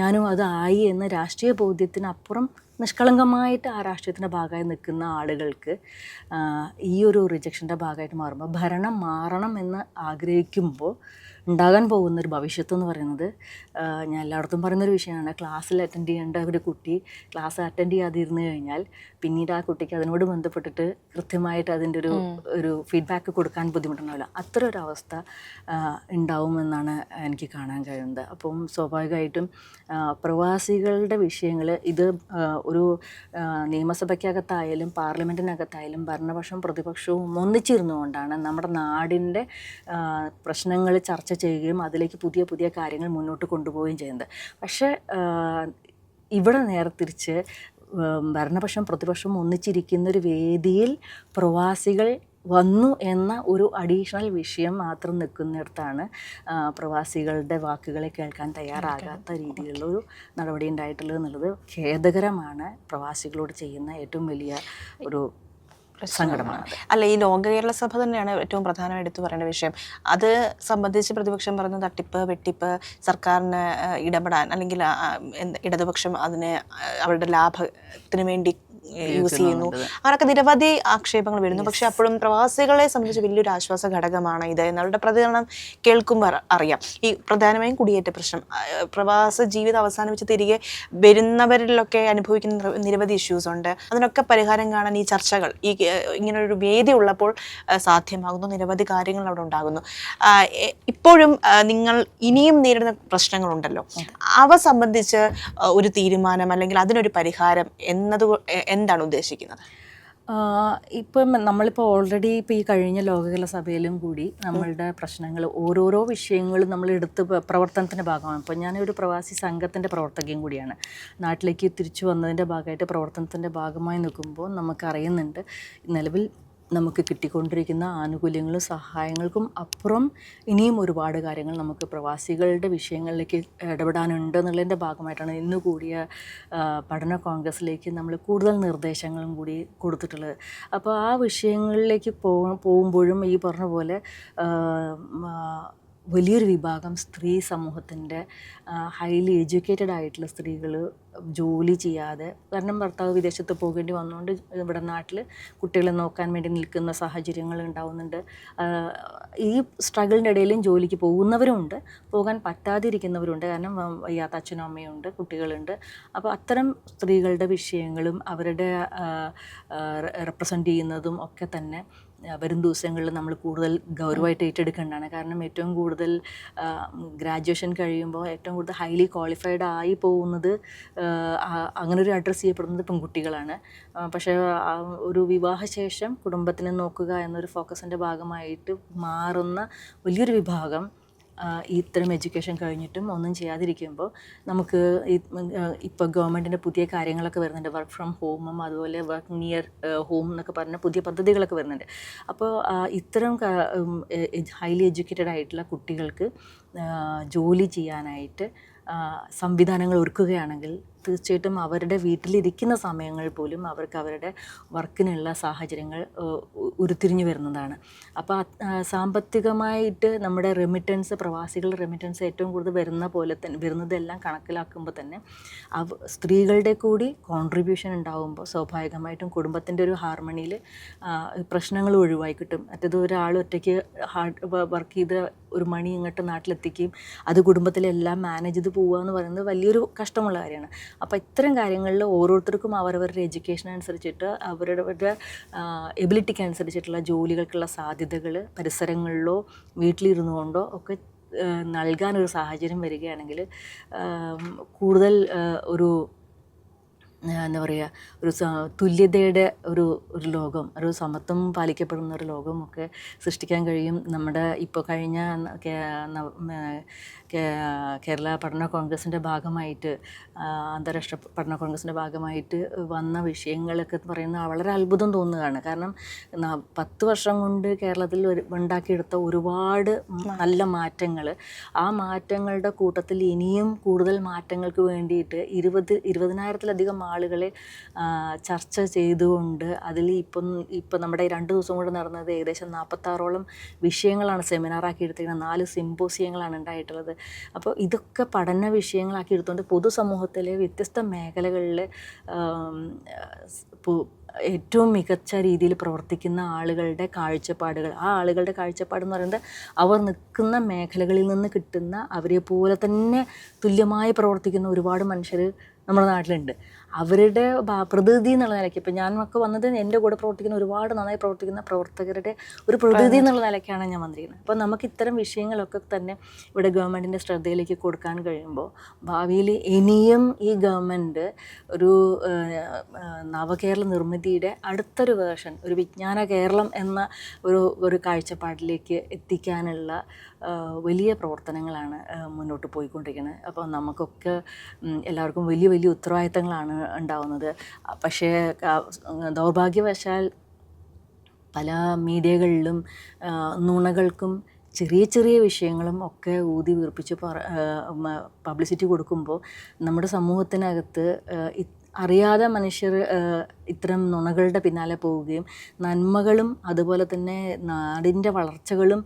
ഞാനും അതായി എന്ന രാഷ്ട്രീയ ബോധ്യത്തിനപ്പുറം നിഷ്കളങ്കമായിട്ട് ആ രാഷ്ട്രീയത്തിൻ്റെ ഭാഗമായി നിൽക്കുന്ന ആളുകൾക്ക് ഈ ഒരു റിജക്ഷൻ്റെ ഭാഗമായിട്ട് മാറുമ്പോൾ ഭരണം മാറണം എന്ന് ആഗ്രഹിക്കുമ്പോൾ ഉണ്ടാകാൻ പോകുന്നൊരു ഭവിഷ്യത്ത് എന്ന് പറയുന്നത്, ഞാൻ എല്ലായിടത്തും പറയുന്നൊരു വിഷയമാണ്, ക്ലാസ്സിൽ അറ്റൻഡ് ചെയ്യേണ്ട ഒരു കുട്ടി ക്ലാസ് അറ്റൻഡ് ചെയ്യാതിരുന്നു കഴിഞ്ഞാൽ പിന്നീട് ആ കുട്ടിക്ക് അതിനോട് ബന്ധപ്പെട്ടിട്ട് കൃത്യമായിട്ട് അതിൻ്റെ ഒരു ഫീഡ്ബാക്ക് കൊടുക്കാൻ ബുദ്ധിമുട്ടുണ്ടാവില്ല. അത്തരം ഒരു അവസ്ഥ ഉണ്ടാവുമെന്നാണ് എനിക്ക് കാണാൻ കഴിയുന്നത്. അപ്പം സ്വാഭാവികമായിട്ടും പ്രവാസികളുടെ വിഷയങ്ങൾ ഇത് ഒരു നിയമസഭയ്ക്കകത്തായാലും പാർലമെൻറ്റിനകത്തായാലും ഭരണപക്ഷവും പ്രതിപക്ഷവും ഒന്നിച്ചിരുന്നുകൊണ്ടാണ് നമ്മുടെ നാടിൻ്റെ പ്രശ്നങ്ങൾ ചർച്ച ചെയ്യുകയും അതിലേക്ക് പുതിയ പുതിയ കാര്യങ്ങൾ മുന്നോട്ട് കൊണ്ടുപോവുകയും ചെയ്യുന്നത്. പക്ഷേ ഇവിടെ നേരെ തിരിച്ച് ഭരണപക്ഷം പ്രതിപക്ഷം ഒന്നിച്ചിരിക്കുന്നൊരു വേദിയിൽ പ്രവാസികൾ വന്നു എന്ന ഒരു അഡീഷണൽ വിഷയം മാത്രം നിൽക്കുന്നിടത്താണ് പ്രവാസികളുടെ വാക്കുകളെ കേൾക്കാൻ തയ്യാറാകാത്ത രീതിയിലുള്ളൊരു നടപടി ഉണ്ടായിട്ടുള്ളത് എന്നുള്ളത് ഖേദകരമാണ്. പ്രവാസികളോട് ചെയ്യുന്ന ഏറ്റവും വലിയ ഒരു സങ്കടമാണ്. അല്ല, ഈ ലോക കേരള സഭ തന്നെയാണ് ഏറ്റവും പ്രധാനമായി എടുത്തു പറയേണ്ട വിഷയം. അത് സംബന്ധിച്ച് പ്രതിപക്ഷം പറഞ്ഞു തട്ടിപ്പ് വെട്ടിപ്പ്, സർക്കാരിന് ഇടപെടാൻ അല്ലെങ്കിൽ ഇടതുപക്ഷം അതിനെ അവരുടെ ലാഭത്തിന് വേണ്ടി യൂസ് ചെയ്യുന്നു, അങ്ങനൊക്കെ നിരവധി ആക്ഷേപങ്ങൾ വരുന്നു. പക്ഷെ അപ്പോഴും പ്രവാസികളെ സംബന്ധിച്ച് വലിയൊരു ആശ്വാസ ഘടകമാണ് ഇത് എന്നവരുടെ പ്രതികരണം കേൾക്കുമ്പോൾ അറിയാം. ഈ പ്രധാനമായും കുടിയേറ്റ പ്രശ്നം, പ്രവാസ ജീവിതം അവസാനിപ്പിച്ച് തിരികെ വരുന്നവരിലൊക്കെ അനുഭവിക്കുന്ന നിരവധി ഇഷ്യൂസ് ഉണ്ട്. അതിനൊക്കെ പരിഹാരം കാണാൻ ഈ ചർച്ചകൾ, ഈ ഇങ്ങനൊരു വേദി ഉള്ളപ്പോൾ സാധ്യമാകുന്നു. നിരവധി കാര്യങ്ങൾ അവിടെ ഉണ്ടാകുന്നു. ഇപ്പോഴും നിങ്ങൾ ഇനിയും നേരിടുന്ന പ്രശ്നങ്ങളുണ്ടല്ലോ, അവ സംബന്ധിച്ച് ഒരു തീരുമാനം അല്ലെങ്കിൽ അതിനൊരു പരിഹാരം എന്താണ് ഉദ്ദേശിക്കുന്നത്? ഇപ്പം നമ്മളിപ്പോൾ ഓൾറെഡി ഇപ്പോൾ ഈ കഴിഞ്ഞ ലോകകേരള സഭയിലും കൂടി നമ്മളുടെ പ്രശ്നങ്ങൾ ഓരോരോ വിഷയങ്ങളും നമ്മൾ എടുത്ത് പ്രവർത്തനത്തിൻ്റെ ഭാഗമാണ്. ഇപ്പോൾ ഞാനൊരു പ്രവാസി സംഘത്തിൻ്റെ പ്രവർത്തകയും കൂടിയാണ്. നാട്ടിലേക്ക് തിരിച്ചു വന്നതിൻ്റെ ഭാഗമായിട്ട് പ്രവർത്തനത്തിൻ്റെ ഭാഗമായി നിൽക്കുമ്പോൾ നമുക്കറിയുന്നുണ്ട് നിലവിൽ നമുക്ക് കിട്ടിക്കൊണ്ടിരിക്കുന്ന ആനുകൂല്യങ്ങളും സഹായങ്ങൾക്കും അപ്പുറം ഇനിയും ഒരുപാട് കാര്യങ്ങൾ നമുക്ക് പ്രവാസികളുടെ വിഷയങ്ങളിലേക്ക് ഇടപെടാനുണ്ട് എന്നുള്ളതിൻ്റെ ഭാഗമായിട്ടാണ് ഇന്ന് കൂടിയ പഠന കോൺഗ്രസ്സിലേക്ക് നമ്മൾ കൂടുതൽ നിർദ്ദേശങ്ങളും കൂടി കൊടുത്തിട്ടുള്ളത്. അപ്പോൾ ആ വിഷയങ്ങളിലേക്ക് പോകുമ്പോഴും ഈ പറഞ്ഞ പോലെ വലിയൊരു വിഭാഗം സ്ത്രീ സമൂഹത്തിൻ്റെ ഹൈലി എഡ്യൂക്കേറ്റഡ് ആയിട്ടുള്ള സ്ത്രീകൾ ജോലി ചെയ്യാതെ, കാരണം ഭർത്താവ് വിദേശത്ത് പോകേണ്ടി വന്നുകൊണ്ട് ഇവിടെ നാട്ടിൽ കുട്ടികളെ നോക്കാൻ വേണ്ടി നിൽക്കുന്ന സാഹചര്യങ്ങൾ ഉണ്ടാവുന്നുണ്ട്. ഈ സ്ട്രഗിളിൻ്റെ ഇടയിലും ജോലിക്ക് പോകുന്നവരുമുണ്ട്, പോകാൻ പറ്റാതിരിക്കുന്നവരുണ്ട്. കാരണം വയ്യാത്ത അച്ഛനും അമ്മയുണ്ട്, കുട്ടികളുണ്ട്. അപ്പോൾ അത്തരം സ്ത്രീകളുടെ വിഷയങ്ങളും അവരുടെ റെപ്രസെൻ്റ് ചെയ്യുന്നതും ഒക്കെ തന്നെ വരും ദിവസങ്ങളിൽ നമ്മൾ കൂടുതൽ ഗൗരവമായിട്ട് ഏറ്റെടുക്കേണ്ടതാണ്. കാരണം ഏറ്റവും കൂടുതൽ ഗ്രാജുവേഷൻ കഴിയുമ്പോൾ ഏറ്റവും കൂടുതൽ ഹൈലി ക്വാളിഫൈഡ് ആയി പോകുന്നത്, അങ്ങനൊരു അഡ്രസ്സ് ചെയ്യപ്പെടുന്നത് പെൺകുട്ടികളാണ്. പക്ഷേ ഒരു വിവാഹശേഷം കുടുംബത്തിനെ നോക്കുക എന്നൊരു ഫോക്കസിൻ്റെ ഭാഗമായിട്ട് മാറുന്ന വലിയൊരു വിഭാഗം ഇത്തരം എഡ്യൂക്കേഷൻ കഴിഞ്ഞിട്ടും ഒന്നും ചെയ്യാതിരിക്കുമ്പോൾ നമുക്ക് ഇപ്പോൾ ഗവൺമെൻറ്റിൻ്റെ പുതിയ കാര്യങ്ങളൊക്കെ വരുന്നുണ്ട്. വർക്ക് ഫ്രം ഹോമും അതുപോലെ വർക്ക് നിയർ ഹോം എന്നൊക്കെ പറഞ്ഞ പുതിയ പദ്ധതികളൊക്കെ വരുന്നുണ്ട്. അപ്പോൾ ഇത്തരം ഹൈലി എഡ്യൂക്കേറ്റഡ് ആയിട്ടുള്ള കുട്ടികൾക്ക് ജോലി ചെയ്യാനായിട്ട് സംവിധാനങ്ങൾ ഒരുക്കുകയാണെങ്കിൽ തീർച്ചയായിട്ടും അവരുടെ വീട്ടിലിരിക്കുന്ന സമയങ്ങൾ പോലും അവർക്ക് അവരുടെ വർക്കിനുള്ള സാഹചര്യങ്ങൾ ഉരുത്തിരിഞ്ഞു വരുന്നതാണ്. അപ്പോൾ സാമ്പത്തികമായിട്ട് നമ്മുടെ റെമിറ്റൻസ്, പ്രവാസികളുടെ റെമിറ്റൻസ് ഏറ്റവും കൂടുതൽ വരുന്നതെല്ലാം കണക്കിലാക്കുമ്പോൾ തന്നെ സ്ത്രീകളുടെ കൂടി കോൺട്രിബ്യൂഷൻ ഉണ്ടാകുമ്പോൾ സ്വാഭാവികമായിട്ടും കുടുംബത്തിൻ്റെ ഒരു ഹാർമണിയിൽ പ്രശ്നങ്ങൾ ഒഴിവായി കിട്ടും. മറ്റേത് ഒരാൾ ഒറ്റയ്ക്ക് വർക്ക് ചെയ്ത് ഒരു മണി ഇങ്ങോട്ട് നാട്ടിലെത്തിക്കുകയും അത് കുടുംബത്തിലെല്ലാം മാനേജ് ചെയ്ത് പോവുക എന്ന് പറയുന്നത് വലിയൊരു കഷ്ടമുള്ള കാര്യമാണ്. അപ്പോൾ ഇത്തരം കാര്യങ്ങളിൽ ഓരോരുത്തർക്കും അവരവരുടെ എഡ്യൂക്കേഷൻ അനുസരിച്ചിട്ട് അവരവരുടെ എബിലിറ്റിക്ക് അനുസരിച്ചിട്ടുള്ള ജോലികൾക്കുള്ള സാധ്യതകൾ പരിസരങ്ങളിലോ വീട്ടിലിരുന്നു കൊണ്ടോ ഒക്കെ നൽകാനൊരു സാഹചര്യം വരികയാണെങ്കിൽ കൂടുതൽ ഒരു എന്താ പറയുക, ഒരു തുല്യതയുടെ ഒരു ലോകം, ഒരു സമത്വം പാലിക്കപ്പെടുന്ന ഒരു ലോകമൊക്കെ സൃഷ്ടിക്കാൻ കഴിയും. നമ്മുടെ ഇപ്പോൾ കഴിഞ്ഞ കേരള പഠന കോൺഗ്രസിൻ്റെ ഭാഗമായിട്ട്, അന്താരാഷ്ട്ര പഠന കോൺഗ്രസിൻ്റെ ഭാഗമായിട്ട് വന്ന വിഷയങ്ങളൊക്കെ പറയുന്നത് വളരെ അത്ഭുതം തോന്നുകയാണ്. കാരണം 10 വർഷം കൊണ്ട് കേരളത്തിൽ ഉണ്ടാക്കിയെടുത്ത ഒരുപാട് നല്ല മാറ്റങ്ങൾ, ആ മാറ്റങ്ങളുടെ കൂട്ടത്തിൽ ഇനിയും കൂടുതൽ മാറ്റങ്ങൾക്ക് വേണ്ടിയിട്ട് 20,000-ലധികം ആളുകളെ ചർച്ച ചെയ്തുകൊണ്ട് അതിൽ ഇപ്പം നമ്മുടെ 2 ദിവസം കൊണ്ട് നടന്നത് ഏകദേശം 46ഓളം വിഷയങ്ങളാണ് സെമിനാറാക്കി എടുത്തിരിക്കുന്നത്. 4 സിമ്പോസിയങ്ങളാണ് ഉണ്ടായിട്ടുള്ളത്. അപ്പോൾ ഇതൊക്കെ പഠന വിഷയങ്ങളാക്കി എടുത്തുകൊണ്ട് പൊതുസമൂഹത്തിലെ വ്യത്യസ്ത മേഖലകളിൽ ഏറ്റവും മികച്ച രീതിയിൽ പ്രവർത്തിക്കുന്ന ആളുകളുടെ കാഴ്ചപ്പാടുകൾ, ആ ആളുകളുടെ കാഴ്ചപ്പാടെന്ന് പറയുന്നത് അവർ നിൽക്കുന്ന മേഖലകളിൽ നിന്ന് കിട്ടുന്ന അവരെ പോലെ തന്നെ തുല്യമായി പ്രവർത്തിക്കുന്ന ഒരുപാട് മനുഷ്യർ നമ്മുടെ നാട്ടിലുണ്ട്. അവരുടെ പ്രതിനിധി എന്നുള്ള നിലയ്ക്ക്, ഇപ്പം ഞാനൊക്കെ വന്നത് എൻ്റെ കൂടെ പ്രവർത്തിക്കുന്ന ഒരുപാട് നന്നായി പ്രവർത്തിക്കുന്ന പ്രവർത്തകരുടെ ഒരു പ്രതിനിധി എന്നുള്ള നിലയ്ക്കാണ് ഞാൻ വന്നിരിക്കുന്നത്. അപ്പോൾ നമുക്ക് ഇത്തരം വിഷയങ്ങളൊക്കെ തന്നെ ഇവിടെ ഗവൺമെൻറ്റിൻ്റെ ശ്രദ്ധയിലേക്ക് കൊടുക്കാൻ കഴിയുമ്പോൾ ഭാവിയിൽ ഇനിയും ഈ ഗവൺമെൻറ് ഒരു നവകേരള നിർമ്മിതിയുടെ അടുത്തൊരു വേർഷൻ, ഒരു വിജ്ഞാന കേരളം എന്ന ഒരു കാഴ്ചപ്പാടിലേക്ക് എത്തിക്കാനുള്ള വലിയ പ്രവർത്തനങ്ങളാണ് മുന്നോട്ട് പോയിക്കൊണ്ടിരിക്കുന്നത്. അപ്പോൾ നമുക്കൊക്കെ എല്ലാവർക്കും വലിയ വലിയ ഉത്തരവാദിത്തങ്ങളാണ് ഉണ്ടാവുന്നത്. പക്ഷേ ദൗർഭാഗ്യവശാൽ പല മീഡിയകളിലും നുണകൾക്കും ചെറിയ ചെറിയ വിഷയങ്ങളും ഒക്കെ ഊതി വീർപ്പിച്ച് പബ്ലിസിറ്റി കൊടുക്കുമ്പോൾ നമ്മുടെ സമൂഹത്തിനകത്ത് അറിയാതെ മനുഷ്യർ ഇത്തരം നുണകളുടെ പിന്നാലെ പോവുകയും നന്മകളും അതുപോലെ തന്നെ നാടിൻ്റെ വളർച്ചകളും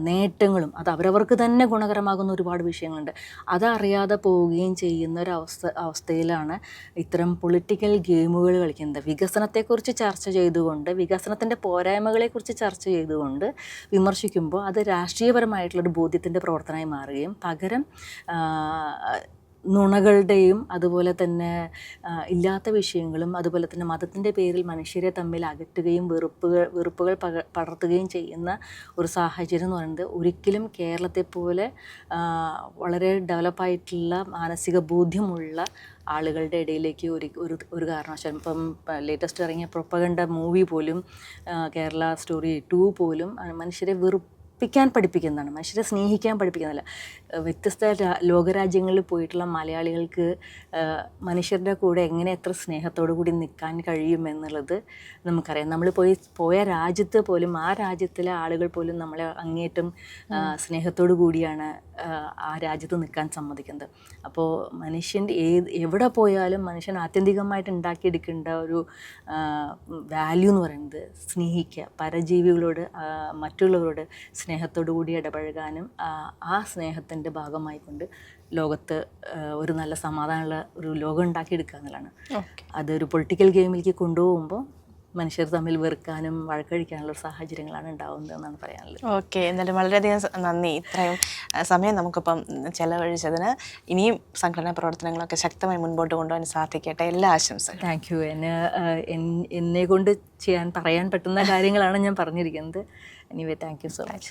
നേട്ടങ്ങളും അത് അവരവർക്ക് തന്നെ ഗുണകരമാകുന്ന ഒരുപാട് വിഷയങ്ങളുണ്ട്, അതറിയാതെ പോവുകയും ചെയ്യുന്ന അവസ്ഥയിലാണ് ഇത്തരം പൊളിറ്റിക്കൽ ഗെയിമുകൾ കളിക്കുന്നത്. വികസനത്തെക്കുറിച്ച് ചർച്ച ചെയ്തുകൊണ്ട്, വികസനത്തിൻ്റെ പോരായ്മകളെക്കുറിച്ച് ചർച്ച ചെയ്തുകൊണ്ട് വിമർശിക്കുമ്പോൾ അത് രാഷ്ട്രീയപരമായിട്ടുള്ളൊരു ബോധ്യത്തിൻ്റെ പ്രവർത്തനമായി മാറുകയും പകരം നുണകളുടെയും അതുപോലെ തന്നെ ഇല്ലാത്ത വിഷയങ്ങളും അതുപോലെ തന്നെ മതത്തിൻ്റെ പേരിൽ മനുഷ്യരെ തമ്മിൽ അകറ്റുകയും വെറുപ്പുകൾ പടർത്തുകയും ചെയ്യുന്ന ഒരു സാഹചര്യം എന്ന് പറയുന്നത് ഒരിക്കലും കേരളത്തെപ്പോലെ വളരെ ഡെവലപ്പായിട്ടുള്ള മാനസിക ബോധ്യമുള്ള ആളുകളുടെ ഇടയിലേക്ക് ഒരു കാരണവശാലും ഇപ്പം ലേറ്റസ്റ്റ് ഇറങ്ങിയ പ്രൊപ്പഗണ്ട മൂവി പോലും കേരള സ്റ്റോറി 2 പോലും മനുഷ്യരെ പഠിപ്പിക്കുന്നതാണ്, മനുഷ്യരെ സ്നേഹിക്കാൻ പഠിപ്പിക്കുന്നില്ല. വ്യത്യസ്ത ലോകരാജ്യങ്ങളിൽ പോയിട്ടുള്ള മലയാളികൾക്ക് മനുഷ്യരുടെ കൂടെ എങ്ങനെ എത്ര സ്നേഹത്തോടു കൂടി നിൽക്കാൻ കഴിയുമെന്നുള്ളത് നമുക്കറിയാം. നമ്മൾ പോയ രാജ്യത്ത് പോലും ആ രാജ്യത്തിലെ ആളുകൾ പോലും നമ്മളെ അങ്ങേറ്റം സ്നേഹത്തോടു കൂടിയാണ് ആ രാജ്യത്ത് നിൽക്കാൻ സമ്മതിക്കുന്നത്. അപ്പോൾ മനുഷ്യൻ്റെ എവിടെ പോയാലും മനുഷ്യൻ ആത്യന്തികമായിട്ട് ഉണ്ടാക്കിയെടുക്കേണ്ട ഒരു വാല്യൂ എന്ന് പറയുന്നത് സ്നേഹിക്കുക, പരജീവികളോട് മറ്റുള്ളവരോട് സ്നേഹത്തോടു കൂടി ഇടപഴകാനും ആ സ്നേഹത്തിൻ്റെ ഭാഗമായിക്കൊണ്ട് ലോകത്ത് ഒരു നല്ല സമാധാനമുള്ള ഒരു ലോകം ഉണ്ടാക്കിയെടുക്കുക എന്നുള്ളതാണ്. അതൊരു പൊളിറ്റിക്കൽ ഗെയിമിലേക്ക് കൊണ്ടുപോകുമ്പോൾ മനുഷ്യർ തമ്മിൽ വെറുക്കാനും വഴക്കഴിക്കാനുള്ള സാഹചര്യങ്ങളാണ് ഉണ്ടാവുന്നത് എന്നാണ് പറയാനുള്ളത്. ഓക്കെ, എന്നാലും വളരെയധികം നന്ദി ഇത്രയും സമയം നമുക്കിപ്പം ചെലവഴിച്ചതിന്. ഇനിയും സംഘടനാ പ്രവർത്തനങ്ങളൊക്കെ ശക്തമായി മുൻപോട്ട് കൊണ്ടുപോകാൻ സാധിക്കട്ടെ. എല്ലാ ആശംസകളും. Thank you. എന്നെ കൊണ്ട് പറയാൻ പറ്റുന്ന കാര്യങ്ങളാണ് ഞാൻ പറഞ്ഞിരിക്കുന്നത്. Anyway thank you so much.